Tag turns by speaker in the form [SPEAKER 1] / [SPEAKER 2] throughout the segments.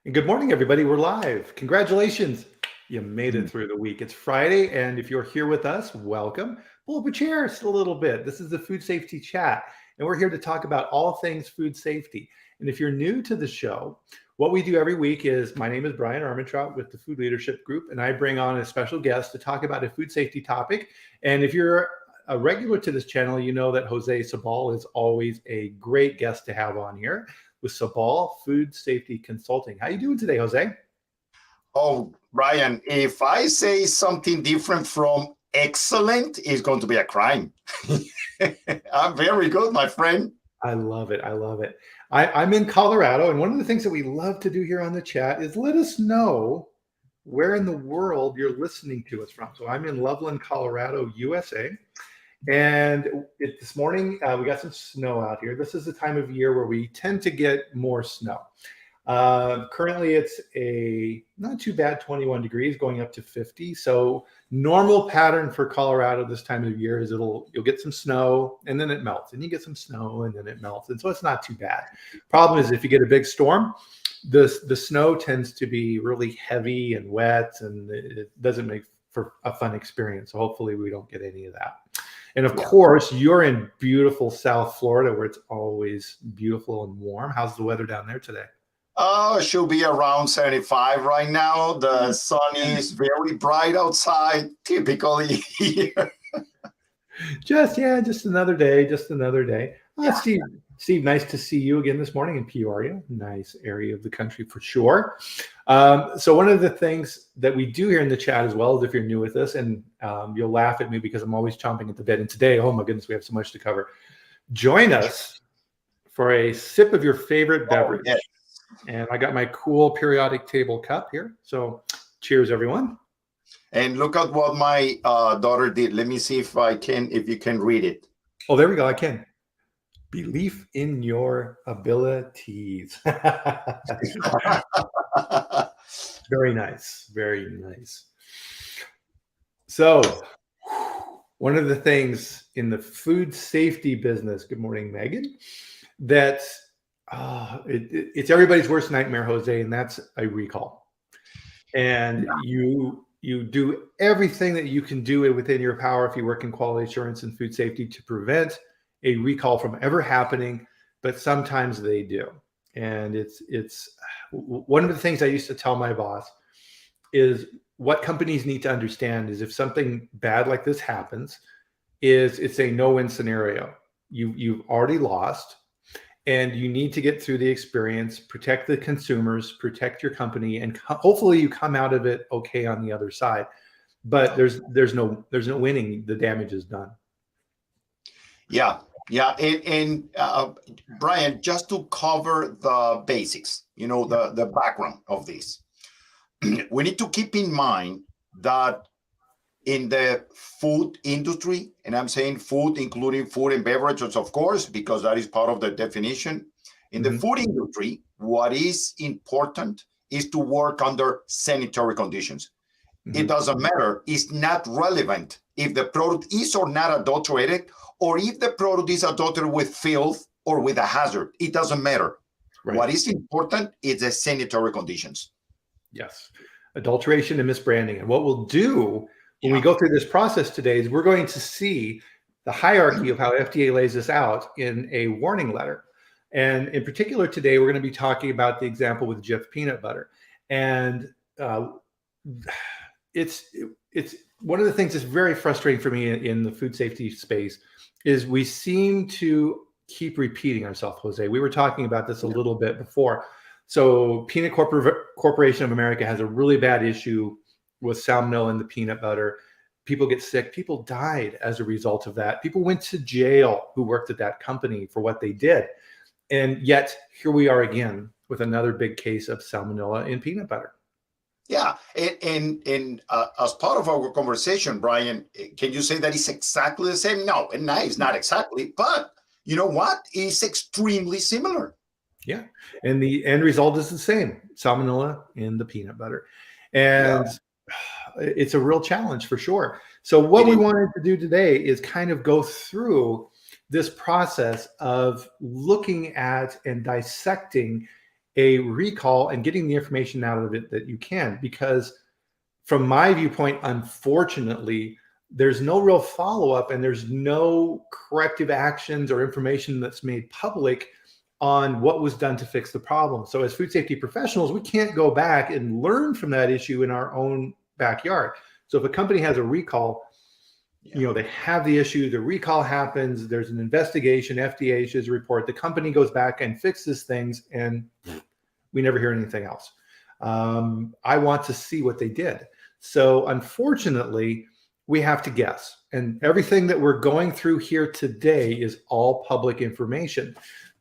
[SPEAKER 1] And good morning, everybody. We're live. Congratulations. You made it through the week. It's Friday, and if you're here with us, welcome. Pull up a chair just a little bit. This is the Food Safety Chat, and we're here to talk about all things food safety. And if you're new to the show, what we do every week is, my name is Bryan Armentrout with the Food Leadership Group, and I bring on a special guest to talk about a food safety topic. And if you're a regular to this channel, you know that Jose Sabal is always a great guest to have on here with Sabal Food Safety Consulting. How you doing today, Jose?
[SPEAKER 2] Oh, Bryan, if I say something different from excellent, it's going to be a crime. I'm very good, my friend.
[SPEAKER 1] I love it. I love it. I'm in Colorado, and one of the things that we love to do here on the chat is let us know where in the world you're listening to us from. So I'm in Loveland, Colorado, USA. And this morning, we got some snow out here. This is the time of year where we tend to get more snow. Currently, it's a not too bad 21 degrees going up to 50. So normal pattern for Colorado this time of year is you'll get some snow and then it melts, and you get some snow and then it melts. And so it's not too bad. Problem is, if you get a big storm, the snow tends to be really heavy and wet, and it doesn't make for a fun experience. So hopefully we don't get any of that. And of course, you're in beautiful South Florida, where it's always beautiful and warm. How's the weather down there today?
[SPEAKER 2] Oh, it should be around 75 right now. The sun is very bright outside, typically here.
[SPEAKER 1] Just another day, just another day. Steve, nice to see you again this morning in Peoria. Nice area of the country for sure. So one of the things that we do here in the chat as well is, if you're new with us, and you'll laugh at me because I'm always chomping at the bit. And today, oh my goodness, we have so much to cover. Join us for a sip of your favorite beverage. Yes. And I got my cool periodic table cup here. So cheers, everyone.
[SPEAKER 2] And look at what my daughter did. Let me see if you can read it.
[SPEAKER 1] Oh, there we go. I can. Belief in your abilities. Very nice. Very nice. So one of the things in the food safety business, good morning, Megan, that it's everybody's worst nightmare, Jose, and that's a recall. And you do everything that you can do within your power, if you work in quality assurance and food safety, to prevent a recall from ever happening, but sometimes they do. And it's one of the things I used to tell my boss is, what companies need to understand is, if something bad like this happens, it's a no-win scenario. You've already lost, and you need to get through the experience, protect the consumers, protect your company, and hopefully you come out of it okay on the other side. But there's no winning. The damage is done.
[SPEAKER 2] Yeah. And Bryan, just to cover the basics, the background of this, we need to keep in mind that in the food industry, and I'm saying food, including food and beverages, of course, because that is part of the definition. In the food industry, what is important is to work under sanitary conditions. It doesn't matter. It's not relevant if the product is or not adulterated, or if the product is adulterated with filth or with a hazard. It doesn't matter. Right. What is important is the sanitary conditions.
[SPEAKER 1] Yes. Adulteration and misbranding. And what we'll do when we go through this process today is, we're going to see the hierarchy of how FDA lays this out in a warning letter. And in particular today, we're going to be talking about the example with Jif Peanut Butter. And it's one of the things that's very frustrating for me in the food safety space is we seem to keep repeating ourselves, Jose. We were talking about this a little bit before. So Peanut Corporation of America has a really bad issue with salmonella in the peanut butter. People get sick. People died as a result of that. People went to jail who worked at that company for what they did. And yet here we are again with another big case of salmonella in peanut butter.
[SPEAKER 2] Yeah, and as part of our conversation, Bryan, can you say that it's exactly the same? No, it's not exactly, but you know what? It's extremely similar.
[SPEAKER 1] Yeah, and the end result is the same: salmonella in the peanut butter, and it's a real challenge for sure. So what we wanted to do today is kind of go through this process of looking at and dissecting a recall and getting the information out of it that you can. Because from my viewpoint, unfortunately, there's no real follow-up and there's no corrective actions or information that's made public on what was done to fix the problem. So as food safety professionals, we can't go back and learn from that issue in our own backyard. So if a company has a recall, they have the issue, the recall happens, there's an investigation, FDA issues a report, the company goes back and fixes things, and we never hear anything else. I want to see what they did. So unfortunately, we have to guess. And everything that we're going through here today is all public information.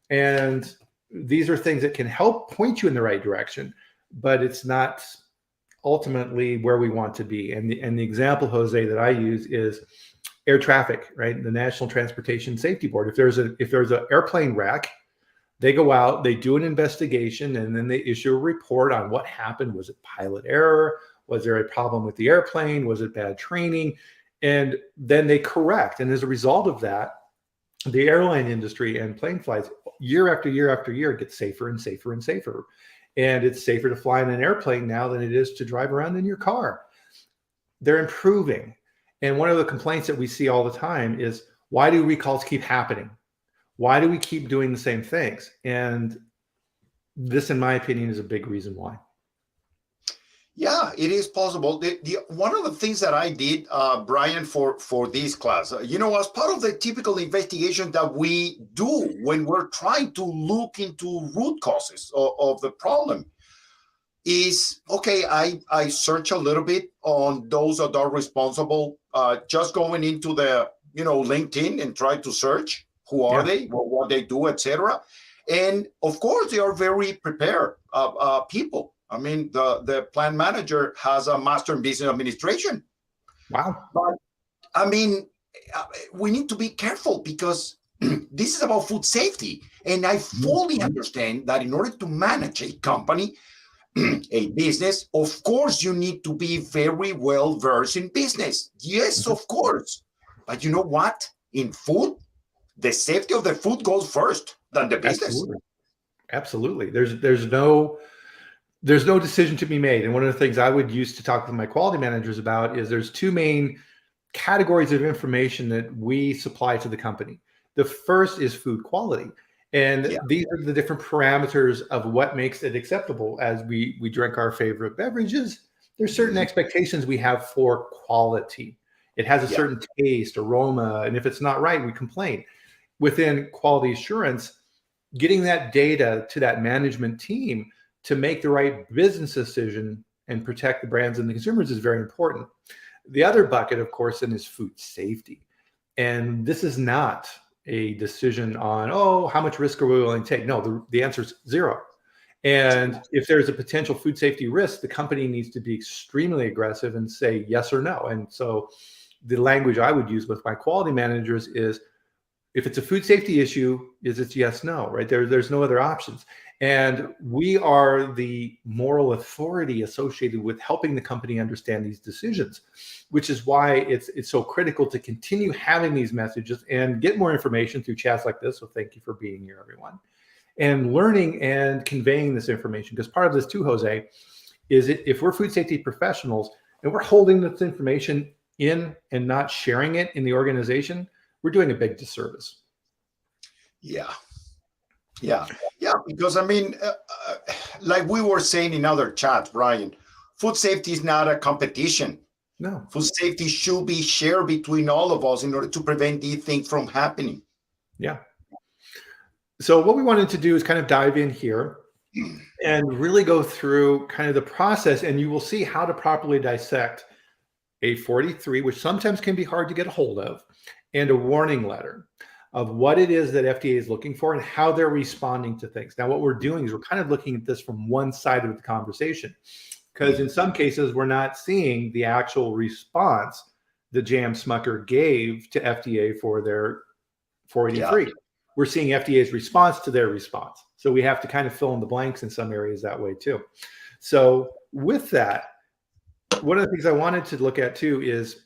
[SPEAKER 1] And these are things that can help point you in the right direction, but it's not ultimately where we want to be. And the example, Jose, that I use is air traffic, right? The National Transportation Safety Board. If there's an airplane wreck, they go out, they do an investigation, and then they issue a report on what happened. Was it pilot error? Was there a problem with the airplane? Was it bad training? And then they correct. And as a result of that, the airline industry and plane flights year after year after year get safer and safer and safer. And it's safer to fly in an airplane now than it is to drive around in your car. They're improving. And one of the complaints that we see all the time is, why do recalls keep happening? Why do we keep doing the same things? And this, in my opinion, is a big reason why.
[SPEAKER 2] Yeah, it is possible. One of the things that I did, Bryan, for this class, as part of the typical investigation that we do when we're trying to look into root causes of the problem, is, okay, I search a little bit on those that are responsible, just going into the, LinkedIn and try to search who are they, what they do, etc. And of course, they are very prepared people. I mean, the plant manager has a master in business administration.
[SPEAKER 1] Wow.
[SPEAKER 2] But I mean, we need to be careful because this is about food safety. And I fully understand that in order to manage a company, a business, of course, you need to be very well versed in business. Yes, of course. But you know what? In food, the safety of the food goes first than the business.
[SPEAKER 1] Absolutely. There's no decision to be made. And one of the things I would use to talk with my quality managers about is there's two main categories of information that we supply to the company. The first is food quality. And these are the different parameters of what makes it acceptable. As we drink our favorite beverages, there's certain expectations we have for quality. It has a certain taste, aroma, and if it's not right, we complain. Within quality assurance, getting that data to that management team to make the right business decision and protect the brands and the consumers is very important. The other bucket, of course, then is food safety. And this is not a decision on, how much risk are we willing to take? No, the answer is zero. And if there's a potential food safety risk, the company needs to be extremely aggressive and say yes or no. And so the language I would use with my quality managers is, if it's a food safety issue, it's yes, no, right? There's no other options. And we are the moral authority associated with helping the company understand these decisions, which is why it's so critical to continue having these messages and get more information through chats like this. So thank you for being here, everyone. And learning and conveying this information, because part of this too, Jose, is if we're food safety professionals and we're holding this information in and not sharing it in the organization, we're doing a big disservice.
[SPEAKER 2] Yeah, because I mean, like we were saying in other chats, Bryan, food safety is not a competition.
[SPEAKER 1] No.
[SPEAKER 2] Food safety should be shared between all of us in order to prevent these things from happening.
[SPEAKER 1] Yeah. So what we wanted to do is kind of dive in here and really go through kind of the process, and you will see how to properly dissect a 43, which sometimes can be hard to get a hold of, and a warning letter of what it is that FDA is looking for and how they're responding to things. Now, what we're doing is we're kind of looking at this from one side of the conversation, because in some cases, we're not seeing the actual response that J.M. Smucker gave to FDA for their 483. Yeah. We're seeing FDA's response to their response. So we have to kind of fill in the blanks in some areas that way too. So with that, one of the things I wanted to look at too is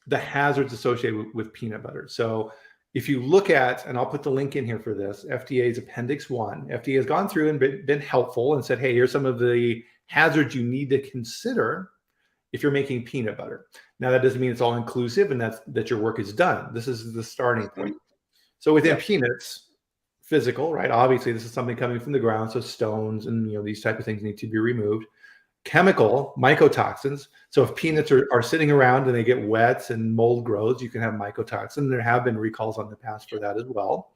[SPEAKER 1] the hazards associated with peanut butter. So if you look at, and I'll put the link in here for this, FDA's Appendix 1, FDA has gone through and been helpful and said, hey, here's some of the hazards you need to consider if you're making peanut butter. Now, that doesn't mean it's all inclusive and that your work is done. This is the starting point. So within peanuts, physical, right? Obviously, this is something coming from the ground, so stones and these type of things need to be removed. Chemical, mycotoxins. So if peanuts are sitting around and they get wet and mold grows, you can have mycotoxin. There have been recalls on the past for that as well.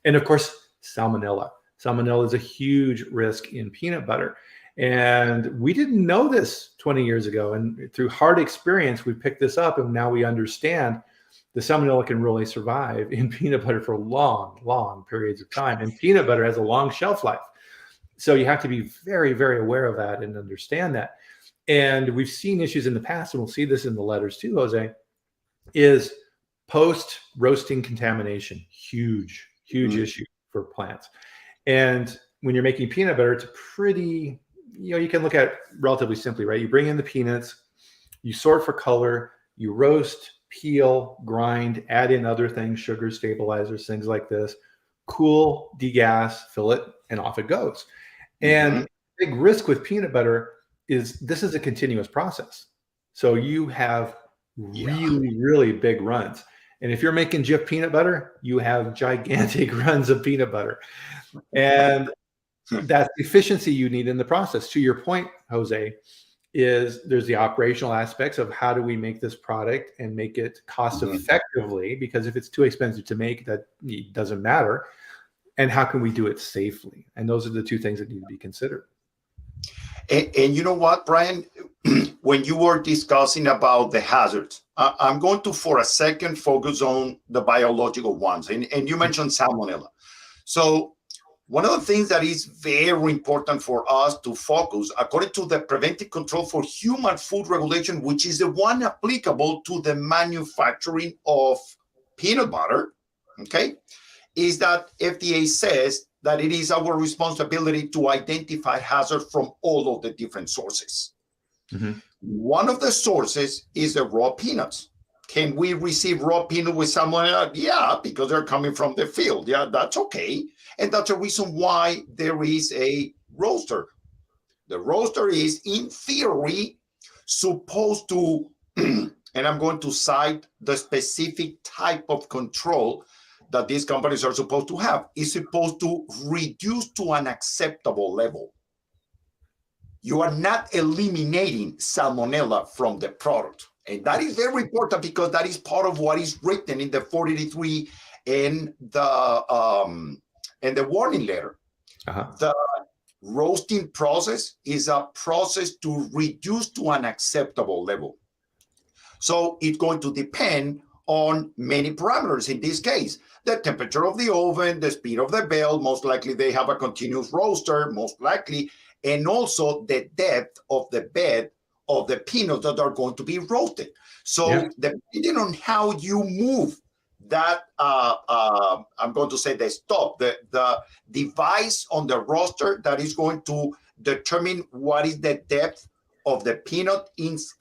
[SPEAKER 1] And of course, salmonella. Salmonella is a huge risk in peanut butter. And we didn't know this 20 years ago. And through hard experience, we picked this up, and now we understand the salmonella can really survive in peanut butter for long, long periods of time. And peanut butter has a long shelf life. So you have to be very, very aware of that and understand that. And we've seen issues in the past, and we'll see this in the letters too, Jose, is post-roasting contamination. Huge, huge issue for plants. And when you're making peanut butter, it's a pretty, you can look at it relatively simply, right? You bring in the peanuts, you sort for color, you roast, peel, grind, add in other things, sugar stabilizers, things like this, cool, degas, fill it, and off it goes. And the big risk with peanut butter is this is a continuous process. So you have really, really big runs. And if you're making Jif peanut butter, you have gigantic runs of peanut butter. And that's the efficiency you need in the process. To your point, Jose, is there's the operational aspects of how do we make this product and make it cost effectively, because if it's too expensive to make, that doesn't matter. And how can we do it safely? And those are the two things that need to be considered.
[SPEAKER 2] And you know what, Bryan, when you were discussing about the hazards, I'm going to, for a second, focus on the biological ones. And you mentioned salmonella. So one of the things that is very important for us to focus, according to the Preventive Control for Human Food Regulation, which is the one applicable to the manufacturing of peanut butter, okay, is that FDA says that it is our responsibility to identify hazard from all of the different sources. One of the sources is the raw peanuts. Can we receive raw peanut with salmonella? Yeah, because they're coming from the field. Yeah, that's okay. And that's the reason why there is a roaster. The roaster is, in theory, supposed to, and I'm going to cite the specific type of control that these companies are supposed to have, is supposed to reduce to an acceptable level. You are not eliminating salmonella from the product. And that is very important because that is part of what is written in the 483 and the warning letter. The roasting process is a process to reduce to an acceptable level. So it's going to depend on many parameters. In this case, the temperature of the oven, the speed of the bell, most likely they have a continuous roaster, most likely, and also the depth of the bed of the peanuts that are going to be roasted. So depending on how you move that, I'm going to say the stop, the device on the roaster that is going to determine what is the depth of the peanut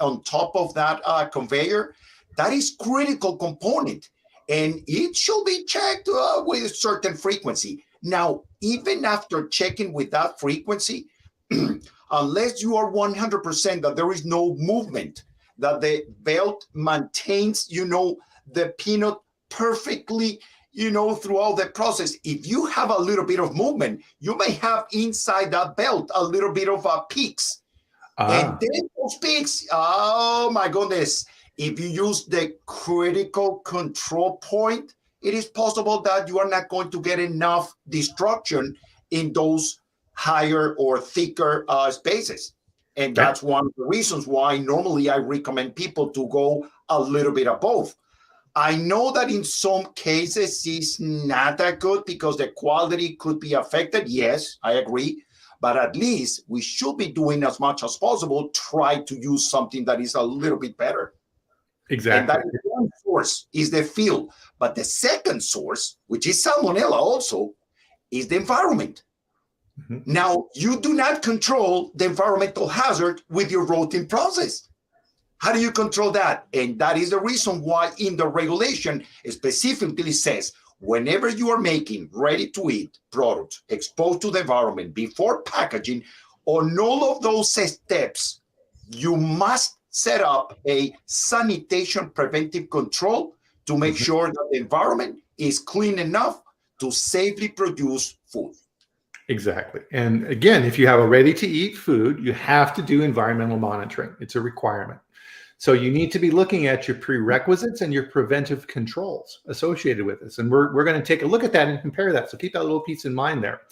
[SPEAKER 2] on top of that conveyor, that is critical component. And it should be checked with a certain frequency. Now, even after checking with that frequency, unless you are 100% that there is no movement, that the belt maintains, the peanut perfectly, throughout the process. If you have a little bit of movement, you may have inside that belt a little bit of peaks. And then those peaks, oh my goodness, if you use the critical control point, it is possible that you are not going to get enough destruction in those higher or thicker spaces. And that's one of the reasons why normally I recommend people to go a little bit above. I know that in some cases it's not that good because the quality could be affected. Yes, I agree. But at least we should be doing as much as possible, try to use something that is a little bit better.
[SPEAKER 1] Exactly.
[SPEAKER 2] And that is one source, is the field. But the second source, which is salmonella also, is the environment. Now, you do not control the environmental hazard with your roasting process. How do you control that? And that is the reason why in the regulation it specifically says, whenever you are making ready-to-eat products exposed to the environment before packaging, on all of those steps, you must set up a sanitation preventive control to make sure that the environment is clean enough to safely produce food.
[SPEAKER 1] Exactly. And again, if you have a ready-to-eat food, you have to do environmental monitoring. It's a requirement. So you need to be looking at your prerequisites and your preventive controls associated with this. And we're going to take a look at that and compare that. So keep that little piece in mind there.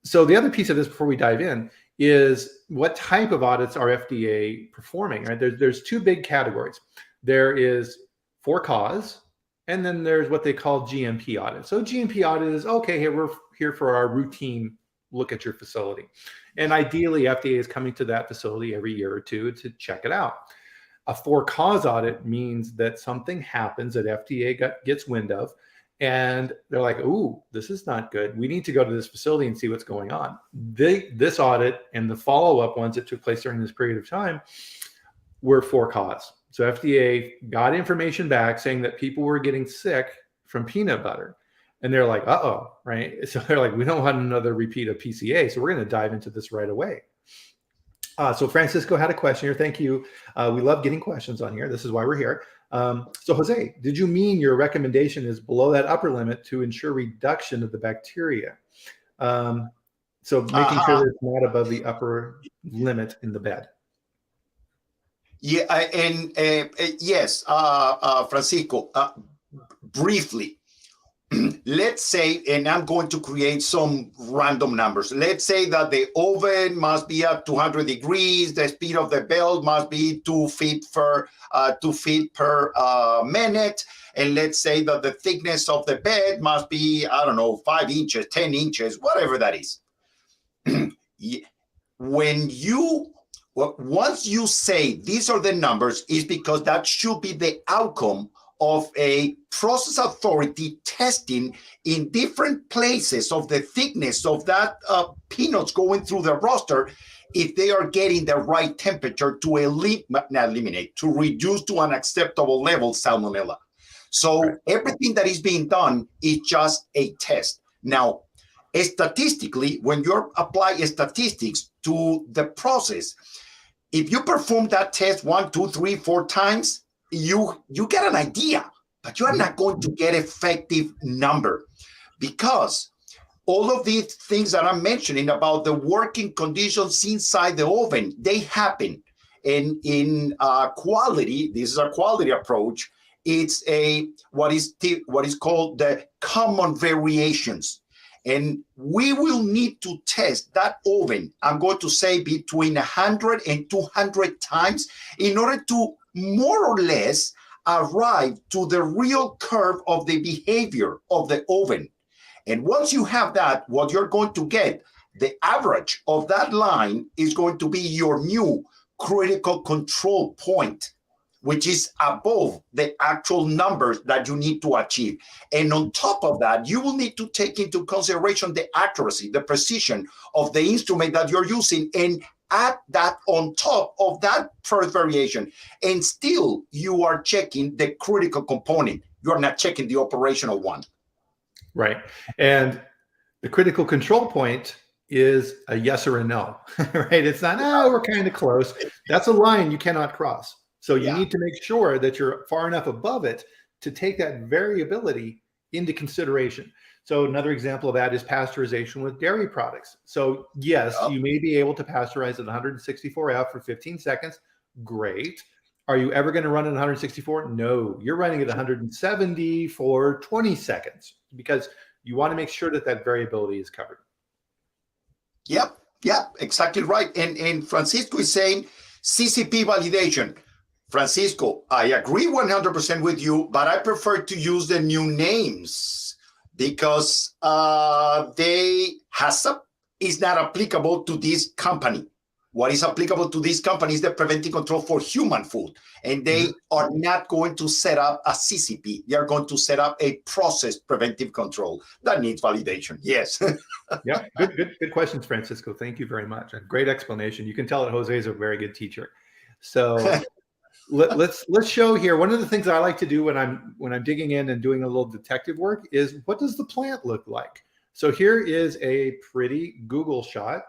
[SPEAKER 1] So the other piece of this before we dive in is what type of audits are FDA performing, right? There's two big categories. There is for cause, and then there's what they call GMP audit. So GMP audit is, okay, here we're here for our routine look at your facility. And ideally, FDA is coming to that facility every year or two to check it out. A for cause audit means that something happens that FDA gets wind of, and they're like, ooh, this is not good. We need to go to this facility and see what's going on. This audit and the follow-up ones that took place during this period of time were for cause. So FDA got information back saying that people were getting sick from peanut butter. And they're like, uh-oh, right? So they're like, we don't want another repeat of PCA. So we're going to dive into this right away. So Francisco had a question here. Thank you. We love getting questions on here. This is why we're here. So Jose, did you mean your recommendation is below that upper limit to ensure reduction of the bacteria? So making sure that it's not above the upper limit in the bed.
[SPEAKER 2] Yeah, and yes, Francisco, briefly, let's say, and I'm going to create some random numbers. Let's say that the oven must be at 200 degrees. The speed of the belt must be 2 feet per minute. And let's say that the thickness of the bed must be, I don't know, 5 inches, 10 inches, whatever that is. Once you say these are the numbers, is because that should be the outcome of a process authority testing in different places of the thickness of that peanuts going through the roster, if they are getting the right temperature to to reduce to an acceptable level salmonella. So everything that is being done is just a test. Now, statistically, when you apply statistics to the process, if you perform that test 1, 2, 3, 4 times, you get an idea, but you are not going to get effective number, because all of these things that I'm mentioning about the working conditions inside the oven, they happen. And in quality, this is a quality approach. It's what is called the common variations. And we will need to test that oven, I'm going to say between 100 and 200 times in order to more or less arrive to the real curve of the behavior of the oven. And once you have that, what you're going to get, the average of that line is going to be your new critical control point, which is above the actual numbers that you need to achieve. And on top of that, you will need to take into consideration the accuracy, the precision of the instrument that you're using, and add that on top of that first variation. And still, you are checking the critical component. You're not checking the operational one. Right.
[SPEAKER 1] And the critical control point is a yes or a no, right? It's not, oh, we're kind of close. That's a line you cannot cross. So you need to make sure that you're far enough above it to take that variability into consideration. So another example of that is pasteurization with dairy products. So yes, you may be able to pasteurize at 164F for 15 seconds. Great. Are you ever going to run at 164? No, you're running at 170 for 20 seconds because you want to make sure that that variability is covered.
[SPEAKER 2] Yep, exactly right. And Francisco is saying CCP validation. Francisco, I agree 100% with you, but I prefer to use the new names because HACCP is not applicable to this company. What is applicable to this company is the preventive control for human food, and they are not going to set up a CCP. They are going to set up a process preventive control that needs validation. Yes.
[SPEAKER 1] Yeah, good questions, Francisco. Thank you very much. A great explanation. You can tell that Jose is a very good teacher. So let's show here. One of the things I like to do when I'm digging in and doing a little detective work is, what does the plant look like? So here is a pretty Google shot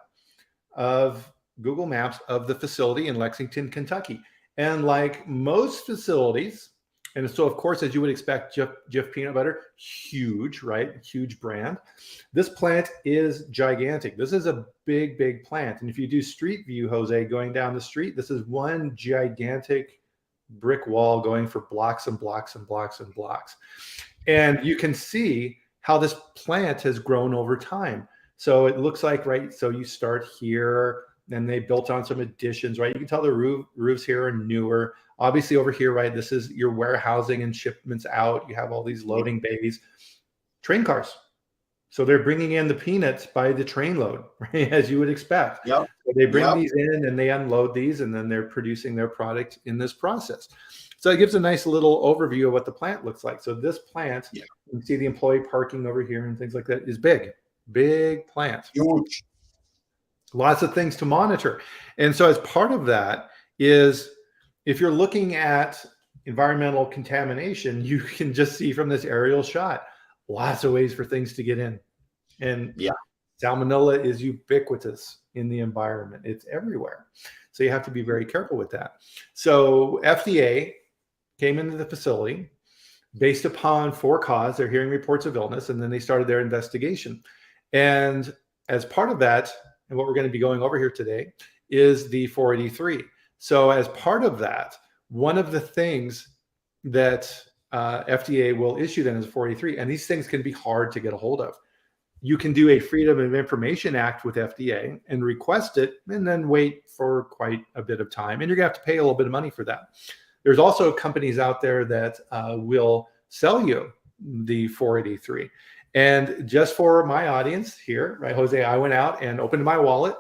[SPEAKER 1] of Google Maps of the facility in Lexington, Kentucky. And like most facilities, and so of course, as you would expect, JIF Peanut Butter, huge, right? Huge brand. This plant is gigantic. This is a big, big plant. And if you do street view, Jose, going down the street, this is one gigantic brick wall going for blocks and blocks and blocks and blocks. And you can see how this plant has grown over time. So it looks like, right, so you start here, and they built on some additions, right? You can tell the roofs here are newer. Obviously over here, right, this is your warehousing and shipments out. You have all these loading bays, train cars. So they're bringing in the peanuts by the train load, right, as you would expect.
[SPEAKER 2] Yep.
[SPEAKER 1] So they bring these in and they unload these, and then they're producing their product in this process. So it gives a nice little overview of what the plant looks like. So this plant, you can see the employee parking over here and things like that, is big, big plant.
[SPEAKER 2] Huge.
[SPEAKER 1] Lots of things to monitor. And so as part of that is, if you're looking at environmental contamination, you can just see from this aerial shot, lots of ways for things to get in. And salmonella is ubiquitous in the environment. It's everywhere. So you have to be very careful with that. So FDA came into the facility based upon for cause. They're hearing reports of illness, and then they started their investigation. And as part of that, and what we're going to be going over here today, is the 483. So as part of that, one of the things that FDA will issue then is 483, and these things can be hard to get a hold of. You can do a Freedom of Information Act with FDA and request it, and then wait for quite a bit of time, and you're going to have to pay a little bit of money for that. There's also companies out there that will sell you the 483. And just for my audience here, right, Jose, I went out and opened my wallet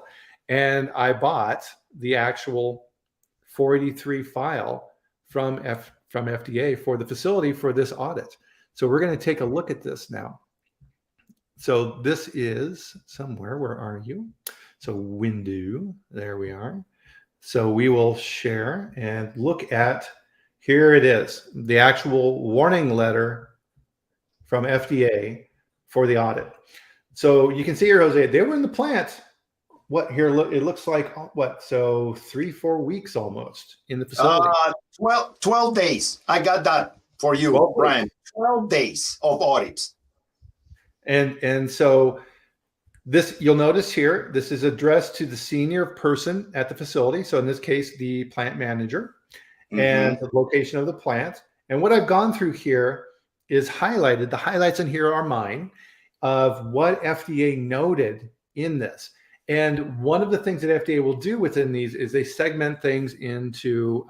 [SPEAKER 1] and I bought the actual 483 file from FDA for the facility for this audit. So we're going to take a look at this now. So this is somewhere, where are you? So window, there we are. So we will share and look at, here it is, the actual warning letter from FDA for the audit. So you can see here, Jose, they were in the plant. What here? Look, it looks like what? So 3-4 weeks almost in the facility.
[SPEAKER 2] 12 days. I got that for you, Bryan. 12 days of audits.
[SPEAKER 1] And so this, you'll notice here, this is addressed to the senior person at the facility. So in this case, the plant manager, and the location of the plant. And what I've gone through here is highlighted. The highlights in here are mine of what FDA noted in this. And one of the things that FDA will do within these is they segment things into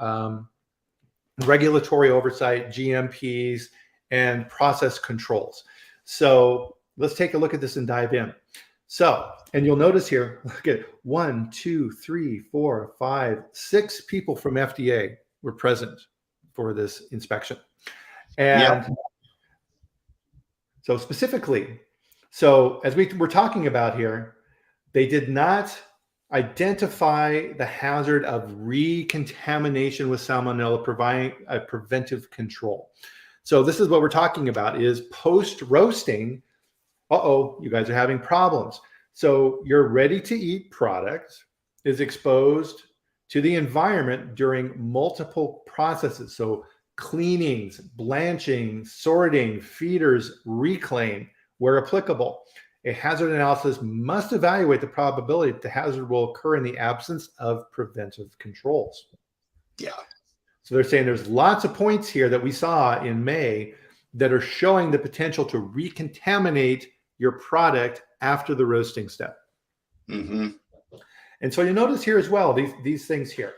[SPEAKER 1] regulatory oversight, GMPs, and process controls. So let's take a look at this and dive in. So, and you'll notice here, look at 1, 2, 3, 4, 5, 6 people from FDA were present for this inspection. And so specifically, so as we were talking about here, they did not identify the hazard of recontamination with salmonella, providing a preventive control. So this is what we're talking about, is post-roasting, you guys are having problems. So your ready-to-eat product is exposed to the environment during multiple processes. So cleanings, blanching, sorting, feeders, reclaim, where applicable. A hazard analysis must evaluate the probability that the hazard will occur in the absence of preventive controls.
[SPEAKER 2] Yeah.
[SPEAKER 1] So they're saying there's lots of points here that we saw in May that are showing the potential to recontaminate your product after the roasting step. And so you notice here as well, these things here.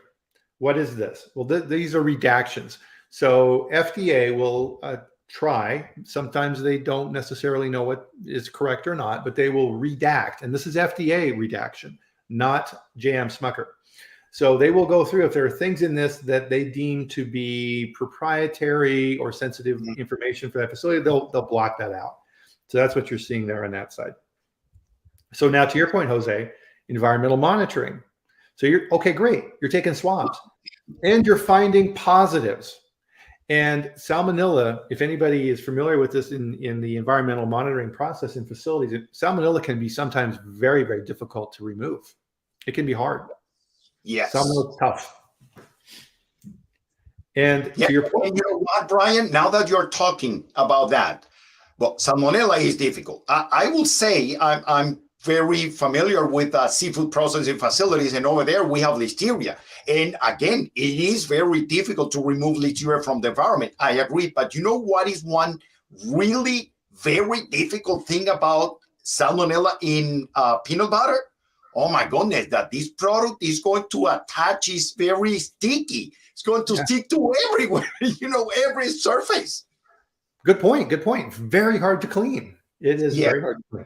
[SPEAKER 1] What is this? Well, these are redactions. So FDA will try, sometimes they don't necessarily know what is correct or not, but they will redact. And this is FDA redaction, not JM Smucker. So they will go through, if there are things in this that they deem to be proprietary or sensitive information for that facility, they'll block that out. So that's what you're seeing there on that side. So now to your point, Jose, environmental monitoring. So you're, okay, great. You're taking swabs. And you're finding positives. And salmonella, if anybody is familiar with this in the environmental monitoring process in facilities, salmonella can be sometimes very, very difficult to remove. It can be hard.
[SPEAKER 2] Yes.
[SPEAKER 1] Salmonella is tough. And
[SPEAKER 2] Yeah,
[SPEAKER 1] to your point,
[SPEAKER 2] and you know what, Bryan? Now that you're talking about that, well, salmonella is difficult. I will say I'm very familiar with seafood processing facilities, and over there we have listeria. And again, it is very difficult to remove listeria from the environment. I agree, but you know what is one really very difficult thing about salmonella in peanut butter? Oh my goodness, that this product is going to attach is very sticky. It's going to stick to everywhere, every surface.
[SPEAKER 1] Good point. Good point. Very hard to clean. It is very hard to clean.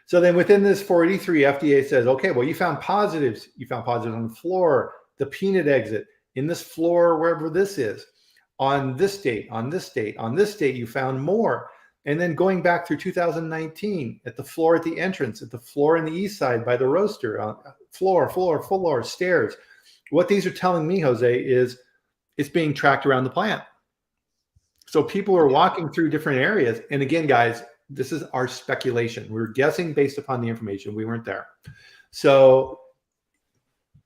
[SPEAKER 1] So then within this 483, FDA says, okay, well, you found positives. You found positives on the floor, the peanut exit, in this floor, wherever this is, on this date, on this date, on this date, you found more. And then going back through 2019, at the floor at the entrance, at the floor in the east side by the roaster, floor, stairs. What these are telling me, Jose, is it's being tracked around the plant. So people are walking through different areas. And again, guys, this is our speculation. We're guessing based upon the information. We weren't there. So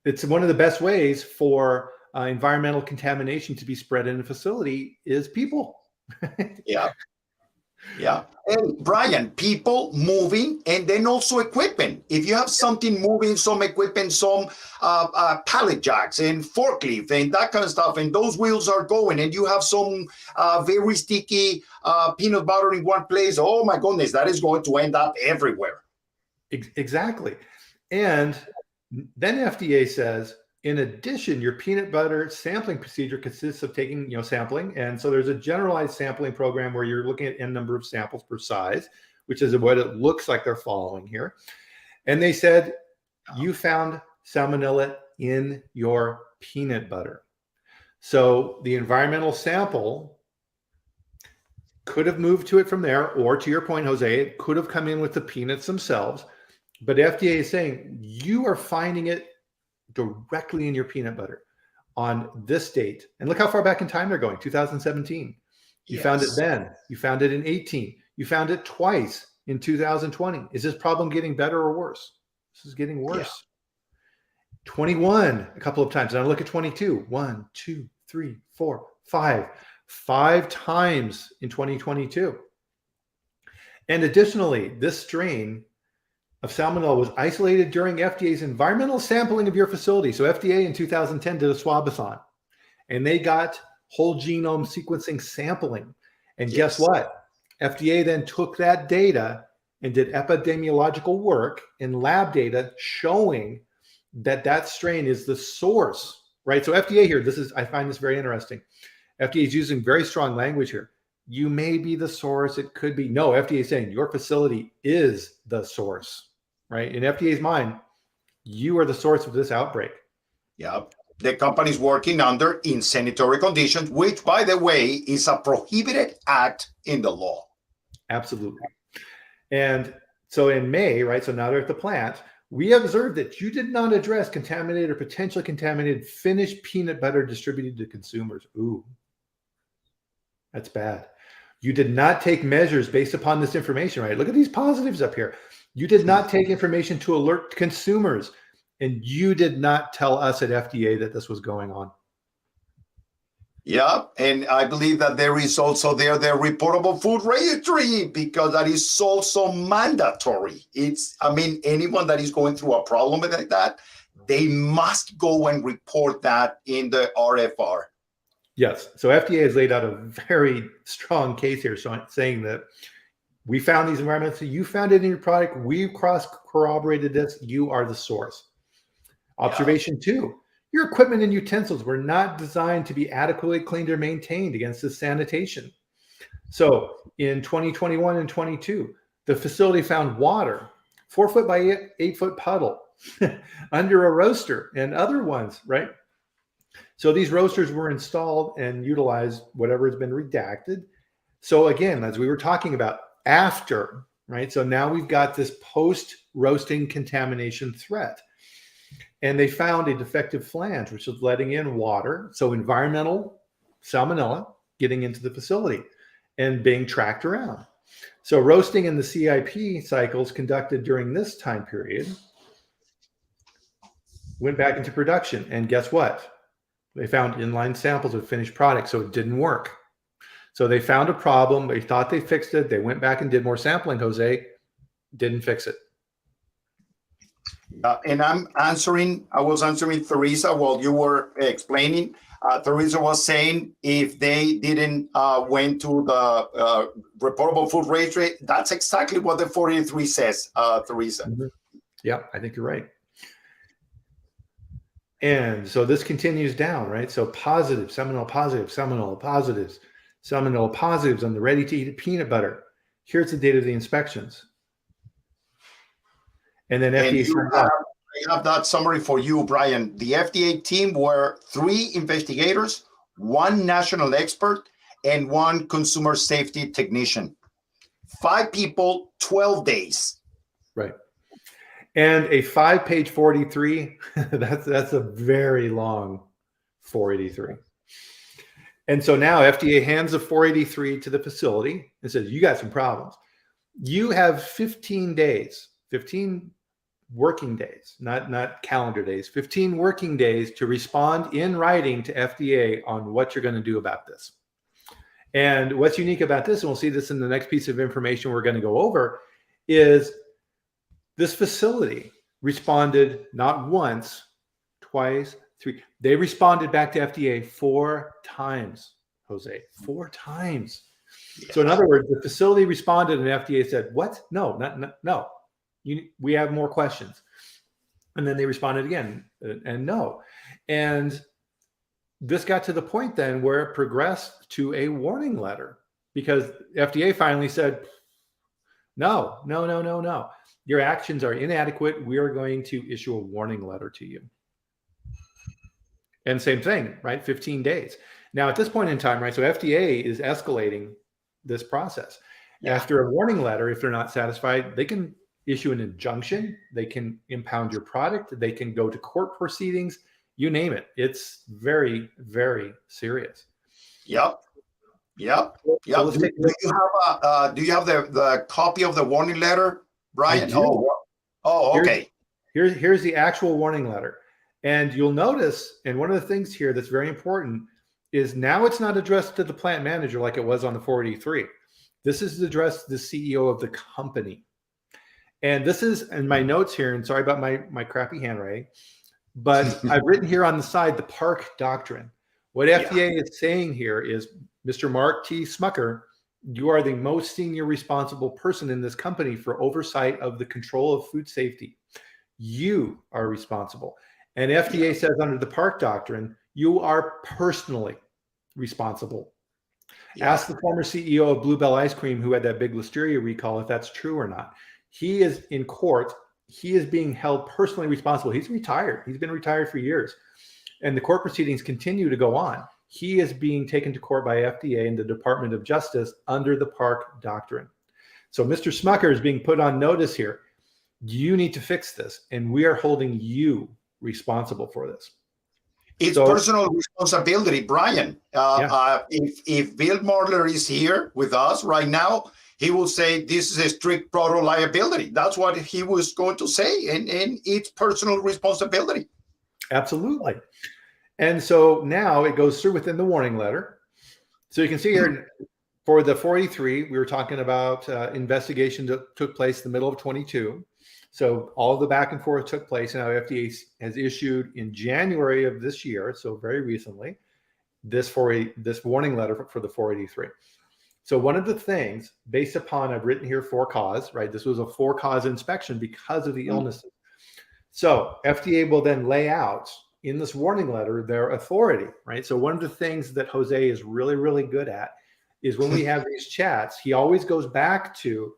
[SPEAKER 1] it's one of the best ways for environmental contamination to be spread in a facility is people.
[SPEAKER 2] Yeah. Yeah. And Bryan, people moving and then also equipment. If you have something moving, some equipment, some pallet jacks and forklift and that kind of stuff, and those wheels are going and you have some very sticky peanut butter in one place, oh my goodness, that is going to end up everywhere.
[SPEAKER 1] Exactly. And then FDA says, in addition, your peanut butter sampling procedure consists of taking, sampling. And so there's a generalized sampling program where you're looking at n number of samples per size, which is what it looks like they're following here. And they said, you found salmonella in your peanut butter. So the environmental sample could have moved to it from there, or to your point, Jose, it could have come in with the peanuts themselves. But FDA is saying, you are finding it directly in your peanut butter on this date. And look how far back in time they're going, 2017. You found it then. You found it in 18. You found it twice in 2020. Is this problem getting better or worse? This is getting worse. Yeah. 21, a couple of times. Now look at 22. 1, 2, 3, 4, 5. 5 times in 2022. And additionally, this strain of salmonella was isolated during FDA's environmental sampling of your facility. So FDA in 2010 did a swabathon, and they got whole genome sequencing sampling. And guess what? FDA then took that data and did epidemiological work in lab data showing that that strain is the source, right? So FDA here, I find this very interesting. FDA is using very strong language here. You may be the source. It could be. No, FDA is saying your facility is the source, right? In FDA's mind, you are the source of this outbreak.
[SPEAKER 2] Yeah. The company is working under insanitary conditions, which, by the way, is a prohibited act in the law.
[SPEAKER 1] Absolutely. And so in May, right, so now they're at the plant, we observed that you did not address contaminated or potentially contaminated finished peanut butter distributed to consumers. Ooh, that's bad. You did not take measures based upon this information, right? Look at these positives up here. You did not take information to alert consumers, and you did not tell us at FDA that this was going on.
[SPEAKER 2] Yeah, and I believe that there is also the reportable food registry, because that is also mandatory. Anyone that is going through a problem like that, they must go and report that in the RFR.
[SPEAKER 1] Yes. So FDA has laid out a very strong case here, saying that we found these environments. You found it in your product. We cross-corroborated this. You are the source. Observation 2, your equipment and utensils were not designed to be adequately cleaned or maintained against this sanitation. So in 2021 and 22, the facility found water, 4 foot by 8 foot puddle under a roaster and other ones, right? So these roasters were installed and utilized, whatever has been redacted. So again, as we were talking about, after, right? So now we've got this post-roasting contamination threat. and they found a defective flange, which was letting in water. So environmental salmonella getting into the facility and being tracked around. So roasting in the CIP cycles conducted during this time period went back into production. And guess what? They found inline samples of finished product, so it didn't work. So they found a problem. They thought they fixed it. They went back and did more sampling, Jose. Didn't fix it.
[SPEAKER 2] And I was answering Teresa while you were explaining. Teresa was saying if they didn't went to the reportable food waste rate, that's exactly what the 483 says, Teresa.
[SPEAKER 1] Mm-hmm. Yeah, I think you're right. And so this continues down, right? So positive, salmonella positive, salmonella positives, salmonella positives on the ready-to-eat peanut butter. Here's the date of the inspections. And then FDA.
[SPEAKER 2] I have that summary for you, Bryan. The FDA team were 3 investigators, 1 national expert, and 1 consumer safety technician. 5 people, 12 days.
[SPEAKER 1] Right. And a 5-page 483, that's a very long 483. And so now FDA hands a 483 to the facility and says, you got some problems. You have 15 days, 15 working days, not calendar days, 15 working days to respond in writing to FDA on what you're going to do about this. And what's unique about this, and we'll see this in the next piece of information we're going to go over, is this facility responded not once, twice, 3. They responded back to FDA 4 times, Jose, 4 times. Yeah. So in other words, the facility responded and FDA said, what? No, no. We have more questions. And then they responded again and no. And this got to the point then where it progressed to a warning letter because FDA finally said, no. Your actions are inadequate. We are going to issue a warning letter to you. And same thing, right? 15 days. Now at this point in time, right? So FDA is escalating this process. Yeah. After a warning letter, if they're not satisfied, they can issue an injunction. They can impound your product. They can go to court proceedings. You name it. It's very, very serious.
[SPEAKER 2] Yep. So do you have the copy of the warning letter, Bryan? Oh, okay.
[SPEAKER 1] Here's the actual warning letter. And you'll notice, and one of the things here that's very important is now it's not addressed to the plant manager like it was on the 483. This is addressed to the CEO of the company. And this is in my notes here, and sorry about my crappy handwriting, but I've written here on the side, the PARC doctrine. What FDA is saying here is, Mr. Mark T. Smucker, you are the most senior responsible person in this company for oversight of the control of food safety. You are responsible. And FDA says under the PARC doctrine, you are personally responsible. Ask the former CEO of Bluebell Ice Cream who had that big Listeria recall if that's true or not. He is in court. He is being held personally responsible. He's retired. He's been retired for years. And the court proceedings continue to go on. He is being taken to court by FDA and the Department of Justice under the PARC doctrine. So Mr. Smucker is being put on notice here. You need to fix this, and we are holding you responsible for this.
[SPEAKER 2] It's personal responsibility, Bryan. If Bill Marler is here with us right now, he will say this is a strict product liability. That's what he was going to say, and it's personal responsibility.
[SPEAKER 1] Absolutely. And so now it goes through within the warning letter. So you can see here for the 483, we were talking about investigation that took place in the middle of 22. So all of the back and forth took place, and now FDA has issued in January of this year, so very recently, this warning letter for the 483. So one of the things, based upon, I've written here for cause, right? This was a for-cause inspection because of the illnesses. So FDA will then lay out in this warning letter their authority, right? So one of the things that Jose is really, really good at is when we have these chats, he always goes back to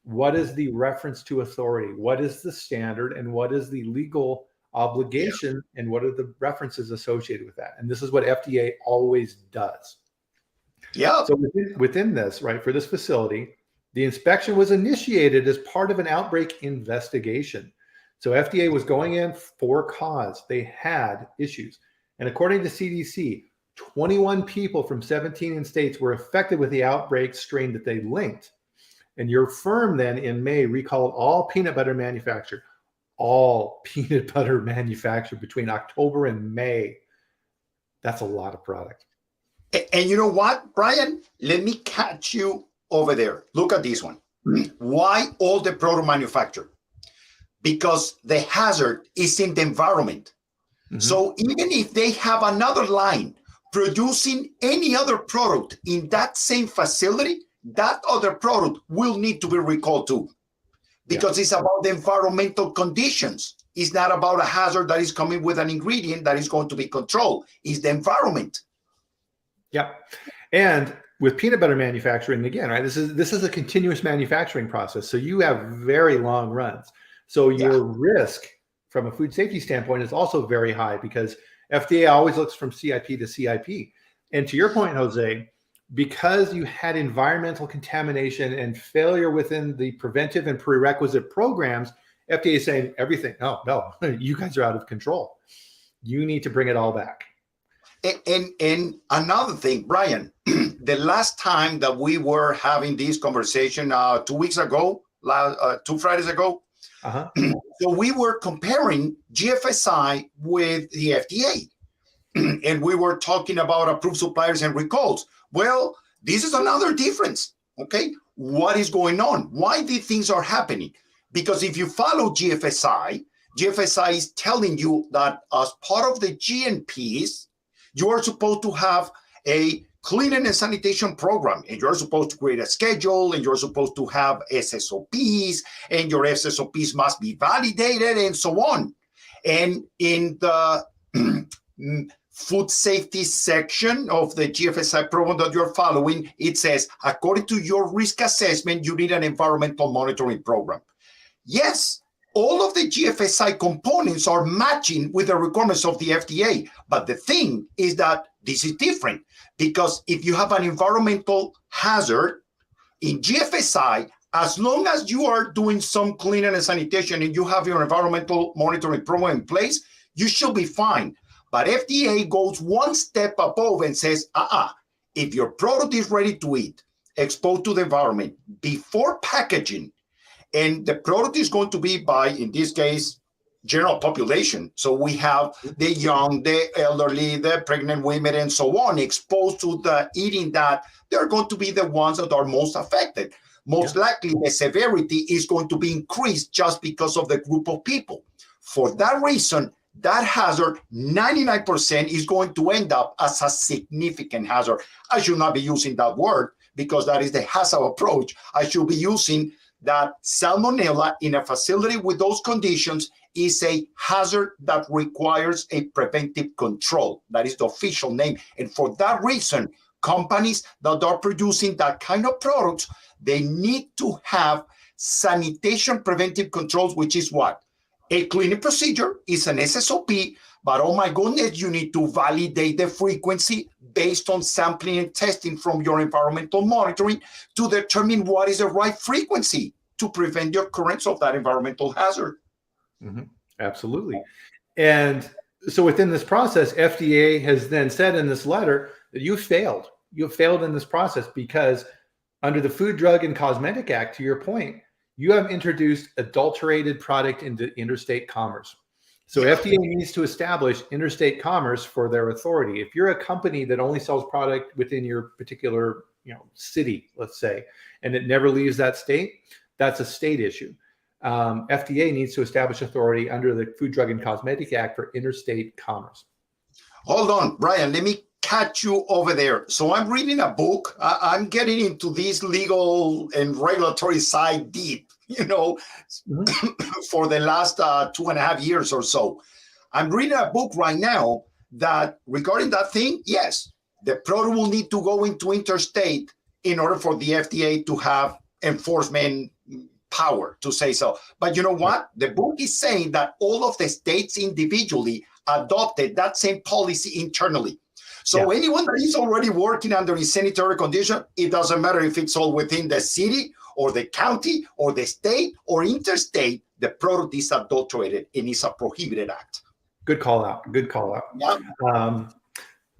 [SPEAKER 1] what is the reference to authority, what is the standard, and what is the legal obligation, and what are the references associated with that. And this is what FDA always does.
[SPEAKER 2] Yeah.
[SPEAKER 1] So within this, right, for this facility, the inspection was initiated as part of an outbreak investigation. So FDA was going in for cause. They had issues. And according to CDC, 21 people from 17 states were affected with the outbreak strain that they linked. And your firm then in May recalled all peanut butter manufactured between October and May. That's a lot of product.
[SPEAKER 2] And you know what, Bryan? Let me catch you over there. Look at this one. Why all the product manufactured? Because the hazard is in the environment. Mm-hmm. So even if they have another line producing any other product in that same facility, that other product will need to be recalled too. Because it's about the environmental conditions. It's not about a hazard that is coming with an ingredient that is going to be controlled. It's the environment.
[SPEAKER 1] Yeah. And with peanut butter manufacturing, again, right, this is a continuous manufacturing process. So you have very long runs. So your risk from a food safety standpoint is also very high because FDA always looks from CIP to CIP. And to your point, Jose, because you had environmental contamination and failure within the preventive and prerequisite programs, FDA is saying everything. No, you guys are out of control. You need to bring it all back.
[SPEAKER 2] And another thing, Bryan, the last time that we were having this conversation 2 weeks ago, 2 Fridays ago, so we were comparing GFSI with the FDA. And we were talking about approved suppliers and recalls. Well, this is another difference, okay? What is going on? Why these things are happening? Because if you follow GFSI, GFSI is telling you that as part of the GNPs, you are supposed to have a cleaning and sanitation program, and you're supposed to create a schedule, and you're supposed to have SSOPs, and your SSOPs must be validated, and so on. And in the food safety section of the GFSI program that you're following, it says, according to your risk assessment, you need an environmental monitoring program. Yes, all of the GFSI components are matching with the requirements of the FDA. But the thing is that this is different because if you have an environmental hazard in GFSI, as long as you are doing some cleaning and sanitation and you have your environmental monitoring program in place, you should be fine. But FDA goes one step above and says, if your product is ready to eat, exposed to the environment before packaging, and the product is going to be by, in this case, general population. So we have the young, the elderly, the pregnant women, and so on, exposed to the eating that, they're going to be the ones that are most affected. Most likely, the severity is going to be increased just because of the group of people. For that reason, that hazard, 99% is going to end up as a significant hazard. I should not be using that word because that is the hazard approach. I should be using that salmonella in a facility with those conditions is a hazard that requires a preventive control. That is the official name. And for that reason, companies that are producing that kind of products, they need to have sanitation preventive controls, which is what? A cleaning procedure is an SSOP, but oh my goodness, you need to validate the frequency based on sampling and testing from your environmental monitoring to determine what is the right frequency to prevent the occurrence of that environmental hazard.
[SPEAKER 1] Mm-hmm. Absolutely. And so within this process, FDA has then said in this letter that you failed. You have failed in this process because under the Food, Drug, and Cosmetic Act, to your point, you have introduced adulterated product into interstate commerce. So FDA needs to establish interstate commerce for their authority. If you're a company that only sells product within your particular, city, let's say, and it never leaves that state, that's a state issue. FDA needs to establish authority under the Food, Drug, and Cosmetic Act for interstate commerce.
[SPEAKER 2] Hold on, Bryan, let me catch you over there. So I'm reading a book. I'm getting into this legal and regulatory side deep, for the last 2.5 years or so. I'm reading a book right now that regarding that thing, yes, the product will need to go into interstate in order for the FDA to have enforcement power to say so. But you know what? The book is saying that all of the states individually adopted that same policy internally. So anyone that is already working under a sanitary condition, it doesn't matter if it's all within the city or the county or the state or interstate, the product is adulterated and is a prohibited act.
[SPEAKER 1] Good call out. Good call out.
[SPEAKER 2] Yeah.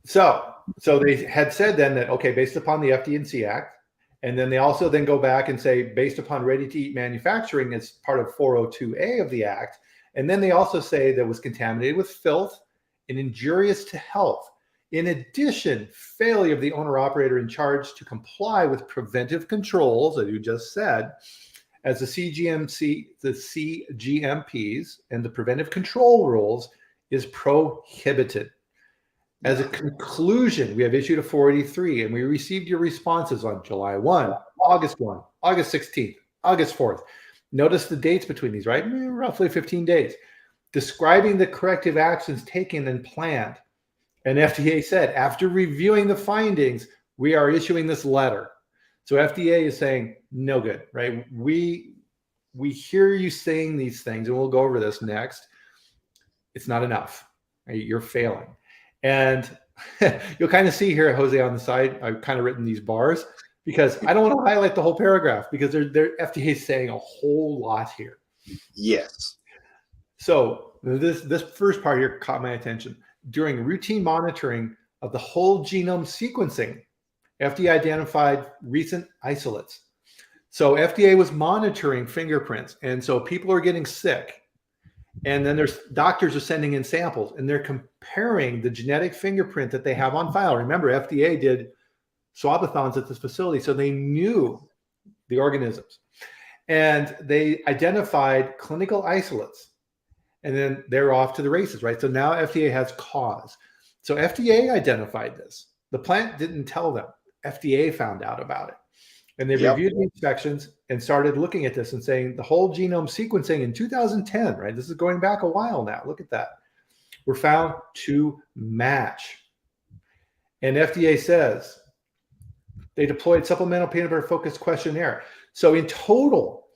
[SPEAKER 1] So they had said then that, okay, based upon the FD&C Act, and then they also then go back and say, based upon ready-to-eat manufacturing as part of 402A of the Act, and then they also say that was contaminated with filth and injurious to health. In addition, failure of the owner-operator in charge to comply with preventive controls, as you just said, as the CGMPs and the preventive control rules is prohibited. As a conclusion, we have issued a 483, and we received your responses on July 1, August 1, August 16th, August 4th. Notice the dates between these, right? Roughly 15 days. Describing the corrective actions taken and planned. And FDA said, after reviewing the findings, we are issuing this letter. So FDA is saying, no good, right? We hear you saying these things, and we'll go over this next. It's not enough. Right? You're failing. And you'll kind of see here, Jose, on the side, I've kind of written these bars because I don't want to highlight the whole paragraph because they're FDA is saying a whole lot here.
[SPEAKER 2] Yes.
[SPEAKER 1] So this first part here caught my attention. During routine monitoring of the whole genome sequencing, FDA identified recent isolates. So FDA was monitoring fingerprints. And so people are getting sick. And then there's doctors are sending in samples and they're comparing the genetic fingerprint that they have on file. Remember, FDA did swabathons at this facility, so they knew the organisms. And they identified clinical isolates. And then they're off to the races, right? So now FDA has cause. So FDA identified this. The plant didn't tell them. FDA found out about it. And they reviewed the inspections and started looking at this and saying the whole genome sequencing in 2010, right? This is going back a while now. Look at that. Were found to match. And FDA says they deployed supplemental peanut butter focused questionnaire. So in total,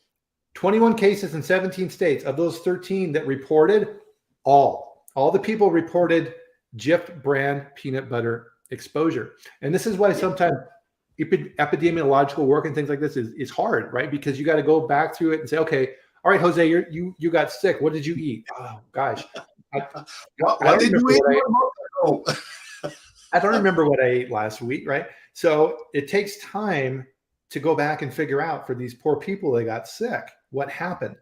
[SPEAKER 1] 21 cases in 17 states. Of those 13 that reported, all the people reported JIF brand peanut butter exposure. And this is why sometimes epidemiological work and things like this is hard, right? Because you got to go back through it and say, okay, all right, Jose, you got sick. What did you eat? Oh gosh, I don't remember what I ate last week, right? So it takes time to go back and figure out for these poor people that got sick what happened.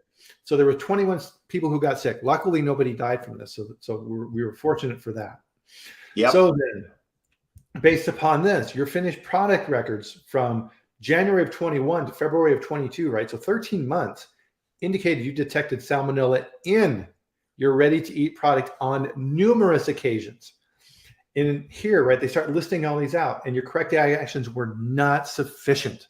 [SPEAKER 1] So there were 21 people who got sick. Luckily, nobody died from this, so we were fortunate for that. Yeah. So then, based upon this, your finished product records from January of 21 to February of 22, right? So 13 months indicated you detected salmonella in your ready-to-eat product on numerous occasions. In here, right, they start listing all these out, and your corrective actions were not sufficient.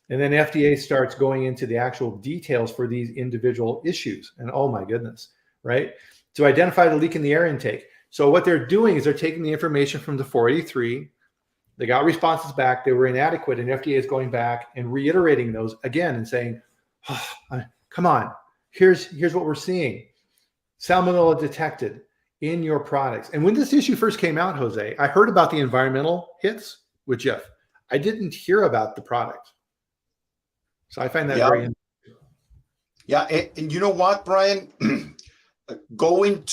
[SPEAKER 1] And then FDA starts going into the actual details for these individual issues. And oh my goodness, right? To identify the leak in the air intake. So what they're doing is they're taking the information from the 483. They got responses back. They were inadequate. And FDA is going back and reiterating those again and saying, oh, come on, here's what we're seeing. Salmonella detected in your products. And when this issue first came out, Jose, I heard about the environmental hits with JIF. I didn't hear about the product. So I find that very interesting.
[SPEAKER 2] Yeah, and you know what, Brian? Going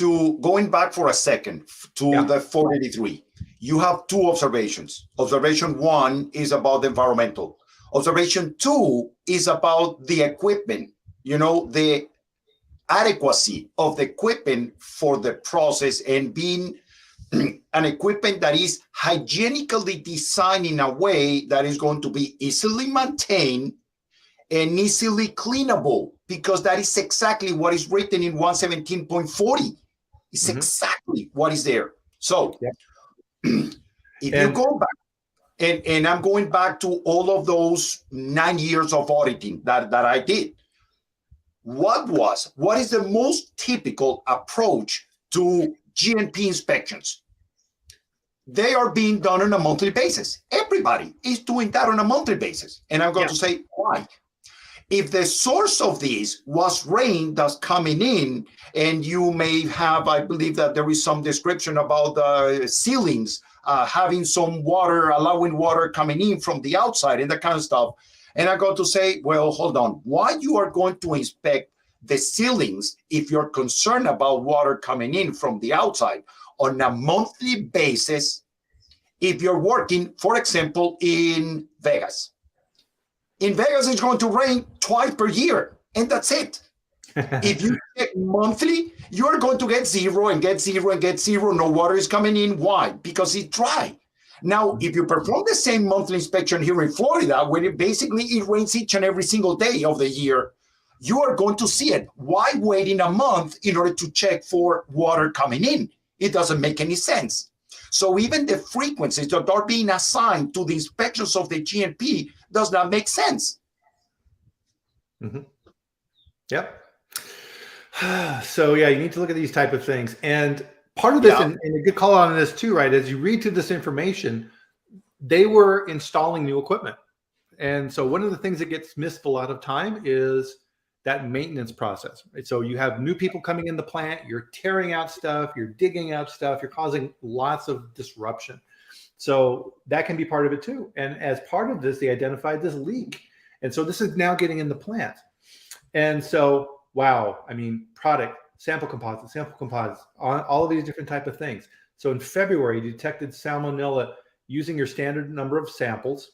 [SPEAKER 2] back for a second to the 483, you have two observations. Observation one is about the environmental. Observation two is about the equipment, the adequacy of the equipment for the process and being an equipment that is hygienically designed in a way that is going to be easily maintained and easily cleanable, because that is exactly what is written in 117.40. It's exactly what is there. So if you go back, and I'm going back to all of those 9 years of auditing that I did, what is the most typical approach to GMP inspections? They are being done on a monthly basis. Everybody is doing that on a monthly basis. And I'm going to say, why? If the source of this was rain that's coming in, and you may have, I believe that there is some description about the ceilings having some water, allowing water coming in from the outside and that kind of stuff. And I got to say, well, hold on. Why you are going to inspect the ceilings if you're concerned about water coming in from the outside on a monthly basis. If you're working, for example, in Vegas. In Vegas, it's going to rain twice per year, and that's it. If you check monthly, you're going to get zero and get zero and get zero. No water is coming in. Why? Because it's dry. Now, if you perform the same monthly inspection here in Florida, where it rains each and every single day of the year, you are going to see it. Why waiting a month in order to check for water coming in? It doesn't make any sense. So even the frequencies that are being assigned to the inspections of the GMP does not make sense.
[SPEAKER 1] Mm-hmm. Yep. So yeah, you need to look at these type of things. And part of this, and a good call on this too, right? As you read through this information, they were installing new equipment. And so one of the things that gets missed a lot of time is that maintenance process. Right? So you have new people coming in the plant, you're tearing out stuff, you're digging out stuff, you're causing lots of disruption. So that can be part of it too. And as part of this, they identified this leak. And so this is now getting in the plant. And so, wow, I mean, product, sample composites, all of these different type of things. So in February, you detected salmonella using your standard number of samples.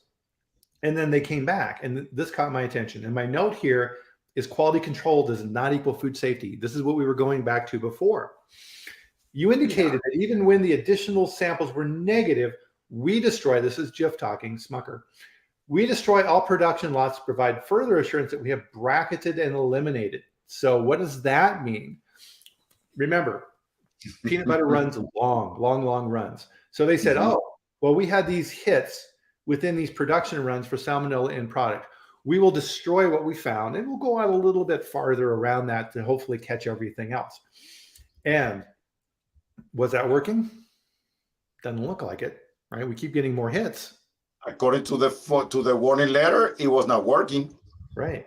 [SPEAKER 1] And then they came back, and this caught my attention. And my note here is quality control does not equal food safety. This is what we were going back to before. You indicated that even when the additional samples were negative, we destroy, this is JIF talking, Smucker, we destroy all production lots to provide further assurance that we have bracketed and eliminated. So what does that mean? Remember, peanut butter runs long runs. So they said, oh, well, we had these hits within these production runs for salmonella in product. We will destroy what we found, and we'll go out a little bit farther around that to hopefully catch everything else. And was that working? Doesn't look like it, right? We keep getting more hits.
[SPEAKER 2] According to the warning letter, it was not working.
[SPEAKER 1] Right.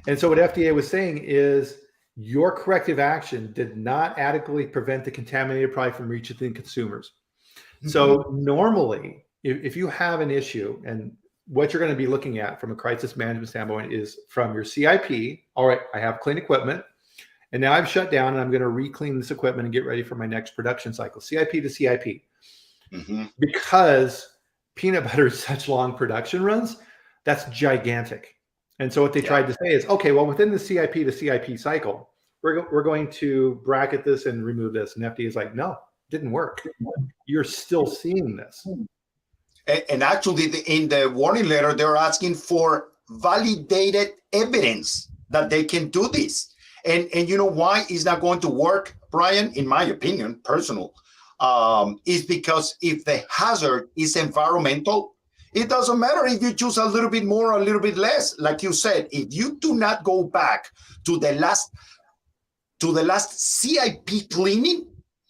[SPEAKER 1] And so what FDA was saying is your corrective action did not adequately prevent the contaminated product from reaching the consumers. So normally, if you have an issue, and what you're going to be looking at from a crisis management standpoint is from your CIP, all right, I have clean equipment, and now I've shut down and I'm going to re-clean this equipment and get ready for my next production cycle, CIP to CIP. Because peanut butter is such long production runs, that's gigantic. And so what they tried to say is, okay, well, within the CIP to CIP cycle, we're going to bracket this and remove this. And FDA is like, no, didn't work. You're still seeing this.
[SPEAKER 2] And actually, in the warning letter, they're asking for validated evidence that they can do this. And you know why it's not going to work, Bryan, in my opinion, personal, is because if the hazard is environmental, it doesn't matter if you choose a little bit more or a little bit less. Like you said, if you do not go back to the last CIP cleaning,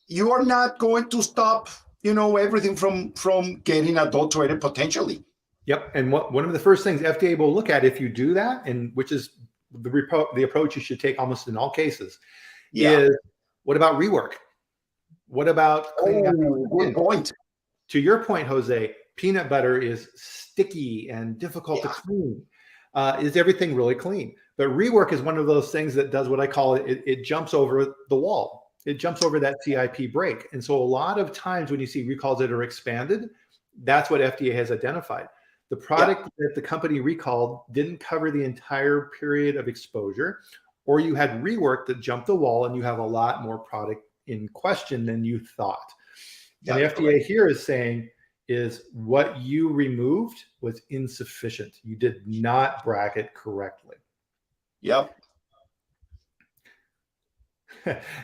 [SPEAKER 2] you are not going to stop, everything from getting adulterated potentially.
[SPEAKER 1] Yep. And one of the first things FDA will look at if you do that, and which is the approach you should take almost in all cases, is what about rework? What about cleaning up?
[SPEAKER 2] Good point.
[SPEAKER 1] To your point, Jose, peanut butter is sticky and difficult to clean. Is everything really clean? But rework is one of those things that does what I call it jumps over the wall. It jumps over that CIP break. And so a lot of times when you see recalls that are expanded, that's what FDA has identified. The product that the company recalled didn't cover the entire period of exposure, or you had rework that jumped the wall and you have a lot more product in question than you thought. And the FDA here is saying is what you removed was insufficient. You did not bracket correctly.
[SPEAKER 2] Yep.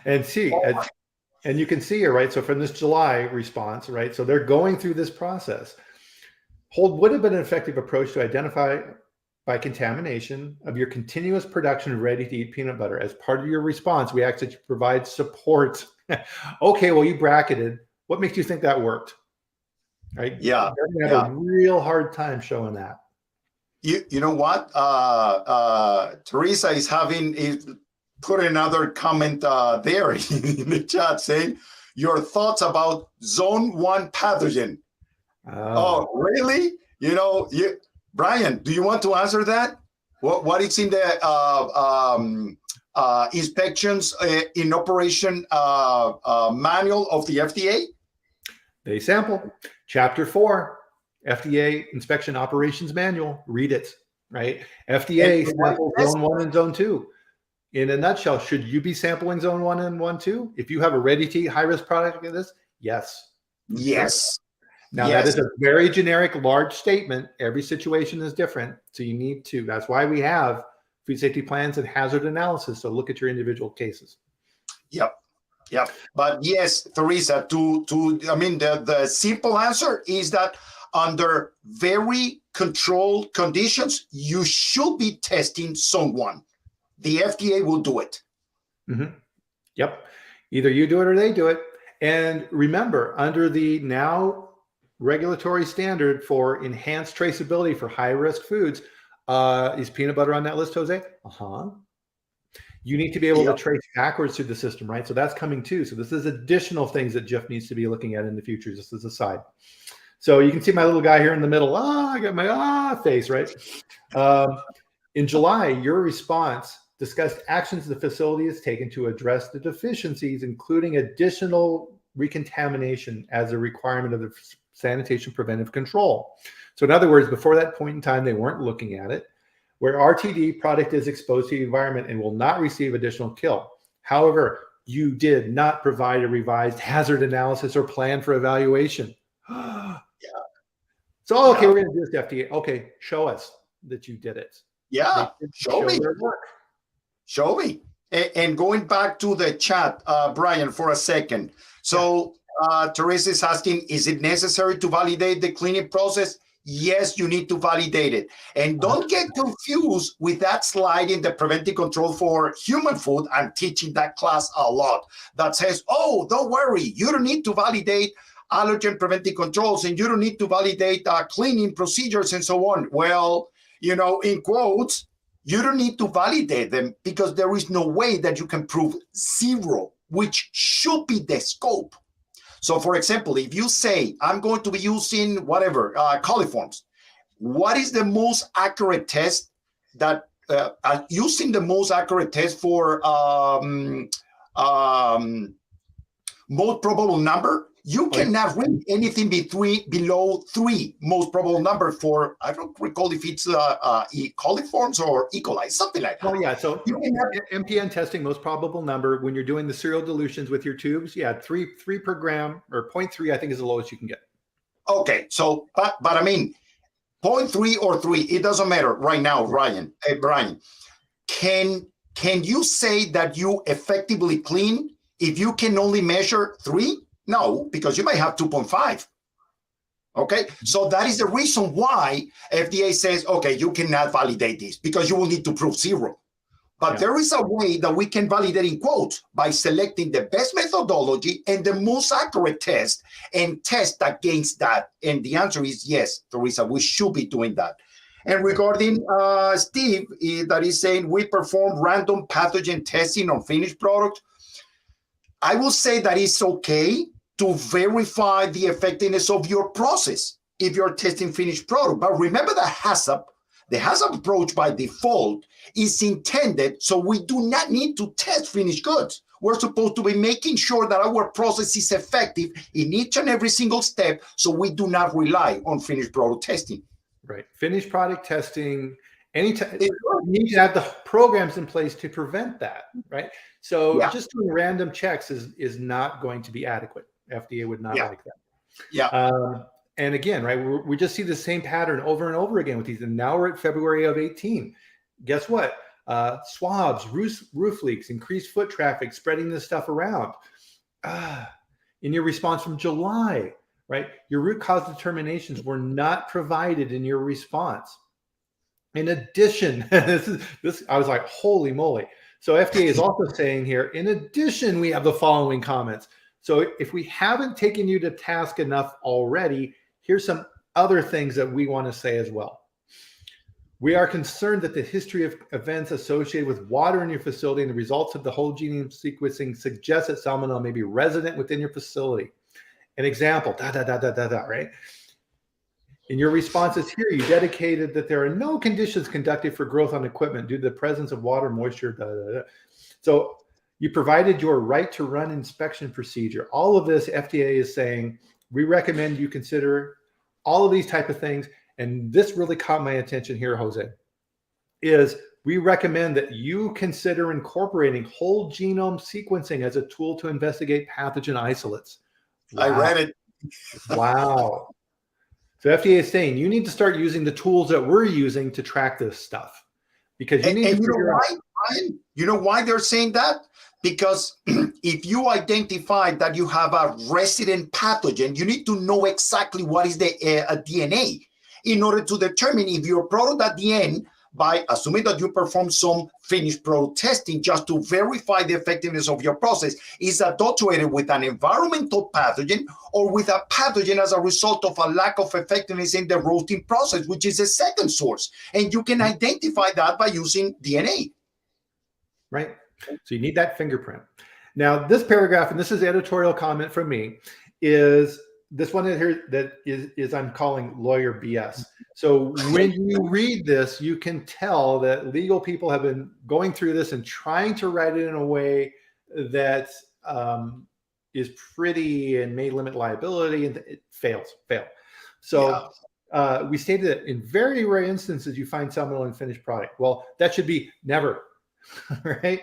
[SPEAKER 1] And you can see here, right? So from this July response, right? So they're going through this process. Hold would have been an effective approach to identify by contamination of your continuous production of ready-to-eat peanut butter. As part of your response, we ask that you provide support. Okay, well, you bracketed. What makes you think that worked? Right?
[SPEAKER 2] Yeah.
[SPEAKER 1] They're gonna have a real hard time showing that.
[SPEAKER 2] You know what? Teresa is put another comment there in the chat saying, your thoughts about zone 1 pathogen. Oh, really? Bryan, do you want to answer that? What is in the inspections in operation manual of the FDA?
[SPEAKER 1] They sample. Chapter 4, FDA Inspection Operations Manual. Read it, right? FDA samples zone 1 and zone 2. In a nutshell, should you be sampling zone 1 and 1, 2? If you have a ready-to-eat high-risk product like this, yes.
[SPEAKER 2] Yes.
[SPEAKER 1] Now,
[SPEAKER 2] yes.
[SPEAKER 1] that is a very generic, large statement. Every situation is different. So you need to, that's why we have food safety plans and hazard analysis. So look at your individual cases.
[SPEAKER 2] Yep. Yep. But yes, Teresa, the simple answer is that under very controlled conditions, you should be testing zone 1. The FDA will do it.
[SPEAKER 1] Mm-hmm. Yep. Either you do it or they do it. And remember, under the now regulatory standard for enhanced traceability for high-risk foods, is peanut butter on that list, Jose? Uh-huh. You need to be able to trace backwards through the system, right? So that's coming too. So this is additional things that JIF needs to be looking at in the future, just as a side. So you can see my little guy here in the middle. I got my face, right? In July, your response discussed actions the facility has taken to address the deficiencies, including additional recontamination as a requirement of the sanitation preventive control. So in other words, before that point in time, they weren't looking at it. Where RTD product is exposed to the environment and will not receive additional kill. However, you did not provide a revised hazard analysis or plan for evaluation.
[SPEAKER 2] Yeah.
[SPEAKER 1] So, okay, we're going to do this, FDA. Okay, show us that you did it.
[SPEAKER 2] Yeah, show me. Show me. And going back to the chat, Bryan, for a second. So Teresa is asking, is it necessary to validate the cleaning process? Yes, you need to validate it. And don't get confused with that slide in the preventive control for human food. I'm teaching that class a lot. That says, oh, don't worry. You don't need to validate allergen preventive controls, and you don't need to validate cleaning procedures and so on. Well, in quotes, you don't need to validate them because there is no way that you can prove 0, which should be the scope. So, for example, if you say, I'm going to be using whatever, coliforms, what is the most accurate test that, using the most accurate test for most probable number, you cannot read anything below 3 most probable number for, I don't recall if it's coliforms or E. coli, something like that.
[SPEAKER 1] Oh, yeah. So MPN testing, most probable number, when you're doing the serial dilutions with your tubes, 3 per gram, or 0.3, I think is the lowest you can get.
[SPEAKER 2] Okay. So, but I mean, 0.3 or 3, it doesn't matter right now, Bryan. Can you say that you effectively clean if you can only measure 3? No, because you might have 2.5. Okay, so that is the reason why FDA says, okay, you cannot validate this because you will need to prove 0. But there is a way that we can validate in quotes by selecting the best methodology and the most accurate test and test against that. And the answer is yes, Teresa, we should be doing that. And regarding Steve, that is saying we perform random pathogen testing on finished product. I will say that it's okay to verify the effectiveness of your process if you're testing finished product. But remember the HACCP approach by default is intended so we do not need to test finished goods. We're supposed to be making sure that our process is effective in each and every single step so we do not rely on finished product testing.
[SPEAKER 1] Right. Finished product testing, anytime you need to have the programs in place to prevent that, right? So just doing random checks is not going to be adequate. FDA would not like that.
[SPEAKER 2] Yeah.
[SPEAKER 1] And again, right, we just see the same pattern over and over again with these. And now we're at February of 18. Guess what? Swabs, roof leaks, increased foot traffic, spreading this stuff around. In your response from July, right, your root cause determinations were not provided in your response. In addition, this I was like, holy moly. So FDA is also saying here, in addition, we have the following comments. So if we haven't taken you to task enough already, here's some other things that we want to say as well. We are concerned that the history of events associated with water in your facility and the results of the whole genome sequencing suggest that salmonella may be resident within your facility. An example, right? In your responses here, you dedicated that there are no conditions conducted for growth on equipment due to the presence of water, moisture, da, da, da. So you provided your right to run inspection procedure. All of this, FDA is saying, we recommend you consider all of these type of things. And this really caught my attention here, Jose, is we recommend that you consider incorporating whole genome sequencing as a tool to investigate pathogen isolates. Wow.
[SPEAKER 2] I read it.
[SPEAKER 1] Wow. So FDA is saying you need to start using the tools that we're using to track this stuff, because you need to figure out.
[SPEAKER 2] Brian, you know why they're saying that? Because if you identify that you have a resident pathogen, you need to know exactly what is the DNA in order to determine if your product at the end, by assuming that you perform some finished product testing just to verify the effectiveness of your process, is adulterated with an environmental pathogen or with a pathogen as a result of a lack of effectiveness in the roasting process, which is a second source. And you can identify that by using DNA.
[SPEAKER 1] Right. So you need that fingerprint. Now, this paragraph, and this is editorial comment from me, is this one here that is I'm calling lawyer BS. So when you read this, you can tell that legal people have been going through this and trying to write it in a way that is pretty and may limit liability, and it fail. So we stated that in very rare instances, you find salmonella in finished product. Well, that should be never, right?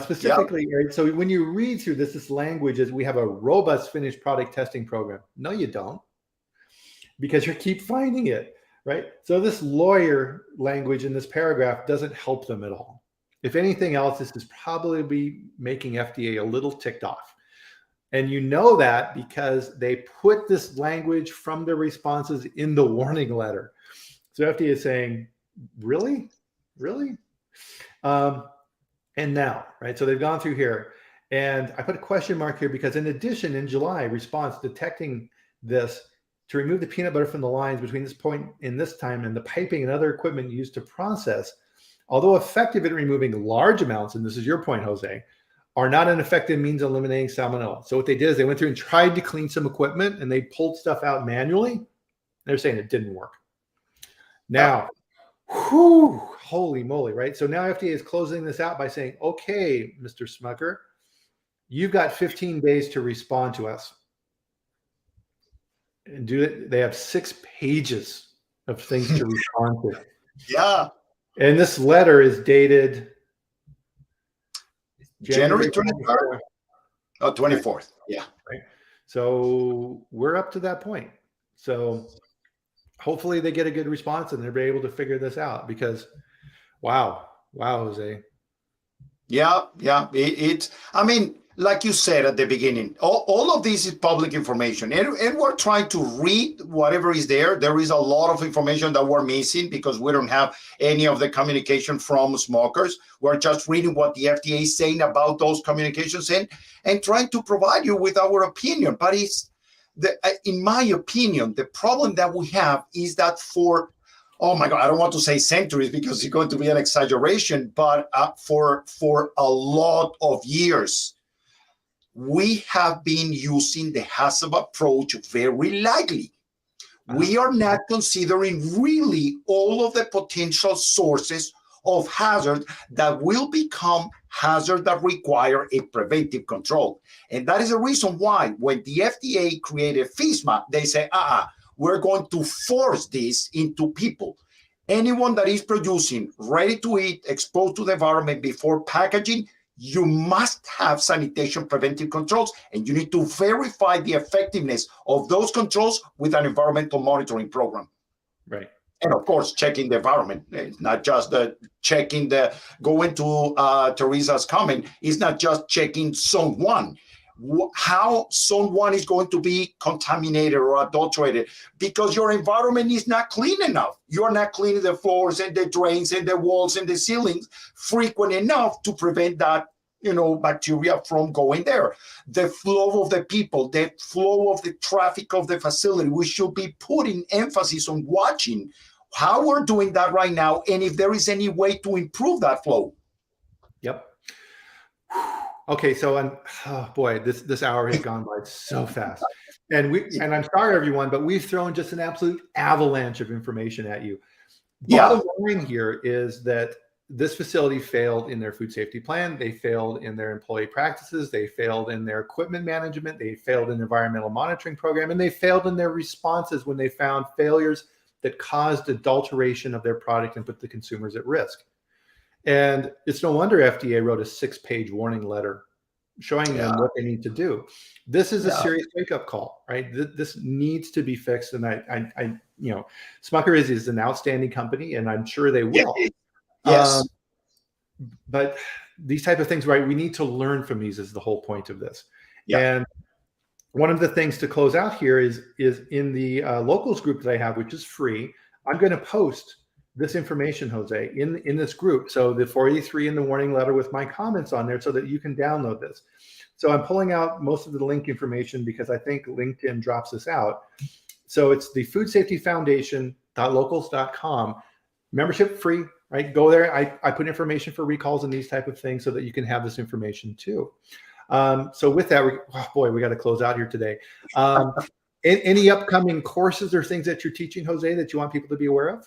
[SPEAKER 1] Specifically, right? So when you read through this language is we have a robust finished product testing program. No, you don't, because you keep finding it, right? So this lawyer language in this paragraph doesn't help them at all. If anything else, this is probably making FDA a little ticked off. And you know that because they put this language from their responses in the warning letter. So FDA is saying, really? And now, right? So they've gone through here, and I put a question mark here because in addition, in July, response detecting this to remove the peanut butter from the lines between this point in this time and the piping and other equipment used to process, although effective at removing large amounts, and this is your point, Jose, are not an effective means of eliminating salmonella. So what they did is they went through and tried to clean some equipment and they pulled stuff out manually. They're saying it didn't work. Now, whew, holy moly, right? So now FDA is closing this out by saying, okay, Mr. Smucker, you've got 15 days to respond to us. And do it. They have 6 pages of things to respond to.
[SPEAKER 2] Yeah.
[SPEAKER 1] And this letter is dated
[SPEAKER 2] January 23rd? Oh, 24th. Yeah.
[SPEAKER 1] Right. So we're up to that point. So hopefully they get a good response and they'll be able to figure this out, because wow, Jose.
[SPEAKER 2] Yeah. It's, I mean, like you said at the beginning, all of this is public information, and we're trying to read whatever is there. There is a lot of information that we're missing because we don't have any of the communication from smokers. We're just reading what the FDA is saying about those communications and trying to provide you with our opinion. But in my opinion, the problem that we have is that for, oh my God, I don't want to say centuries because it's going to be an exaggeration, but for a lot of years, we have been using the HACCP approach very lightly. We are not considering really all of the potential sources of hazard that will become hazard that require a preventive control. And that is the reason why when the FDA created FSMA, they say, we're going to force this into people. Anyone that is producing ready to eat, exposed to the environment before packaging, you must have sanitation preventive controls, and you need to verify the effectiveness of those controls with an environmental monitoring program.
[SPEAKER 1] Right.
[SPEAKER 2] And of course, checking the environment. It's not just checking going to Teresa's comment, it's not just checking zone 1. How zone 1 is going to be contaminated or adulterated because your environment is not clean enough. You are not cleaning the floors and the drains and the walls and the ceilings frequent enough to prevent that, bacteria from going there. The flow of the people, the flow of the traffic of the facility, we should be putting emphasis on watching how we're doing that right now and if there is any way to improve that flow.
[SPEAKER 1] Yep. Okay, so oh boy, this hour has gone by so fast, and I'm sorry everyone, but we've thrown just an absolute avalanche of information at you.
[SPEAKER 2] Yeah.
[SPEAKER 1] Bottom line here is that this facility failed in their food safety plan. They failed in their employee practices. They failed in their equipment management. They failed in environmental monitoring program, and they failed in their responses when they found failures that caused adulteration of their product and put the consumers at risk. And it's no wonder FDA wrote a 6-page warning letter showing
[SPEAKER 2] Yeah.
[SPEAKER 1] them what they need to do. This is a
[SPEAKER 2] Yeah.
[SPEAKER 1] serious wake-up call, right? This needs to be fixed. And I Smucker is an outstanding company, and I'm sure they will.
[SPEAKER 2] Yes.
[SPEAKER 1] But these type of things, right? We need to learn from these is the whole point of this.
[SPEAKER 2] Yeah.
[SPEAKER 1] And one of the things to close out here is in the locals group that I have, which is free. I'm going to post this information, Jose, in this group. So the 483 in the warning letter with my comments on there so that you can download this. So I'm pulling out most of the link information because I think LinkedIn drops this out. So it's the Food Safety Foundation.locals.com. Membership free, right? Go there. I put information for recalls and these type of things so that you can have this information too. So with that, we got to close out here today. Any upcoming courses or things that you're teaching, Jose, that you want people to be aware of?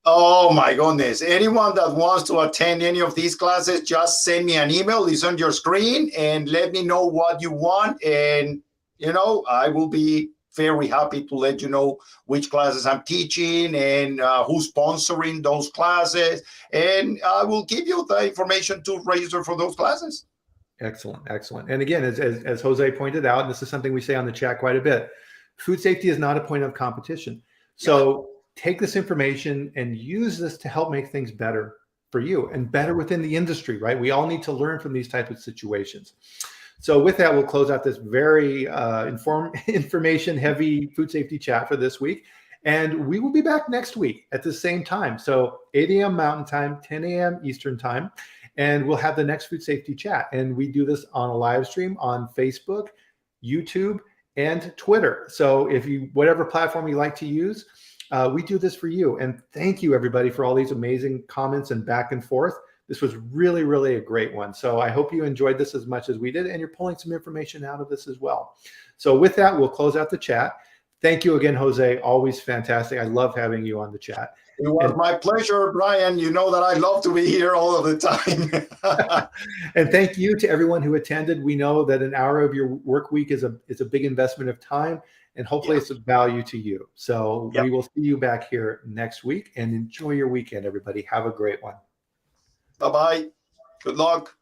[SPEAKER 2] Oh my goodness. Anyone that wants to attend any of these classes, just send me an email. It's on your screen and let me know what you want. And, I will be very happy to let you know which classes I'm teaching and who's sponsoring those classes. And I will give you the information to register for those classes.
[SPEAKER 1] Excellent. Excellent. And again, as Jose pointed out, and this is something we say on the chat quite a bit, food safety is not a point of competition. So take this information and use this to help make things better for you and better within the industry, right? We all need to learn from these types of situations. So with that, we'll close out this very information-heavy food safety chat for this week. And we will be back next week at the same time. So 8 a.m. Mountain Time, 10 a.m. Eastern Time. And we'll have the next food safety chat. And we do this on a live stream on Facebook, YouTube, and Twitter. So if whatever platform you like to use, we do this for you. And thank you, everybody, for all these amazing comments and back and forth. This was really, really a great one. So I hope you enjoyed this as much as we did, and you're pulling some information out of this as well. So with that, we'll close out the chat. Thank you again, Jose. Always fantastic. I love having you on the chat.
[SPEAKER 2] It was my pleasure, Bryan. You know that I love to be here all of the time.
[SPEAKER 1] And thank you to everyone who attended. We know that an hour of your work week is a big investment of time, and hopefully it's of value to you. So we will see you back here next week, and enjoy your weekend, everybody. Have a great one.
[SPEAKER 2] Bye-bye. Good luck.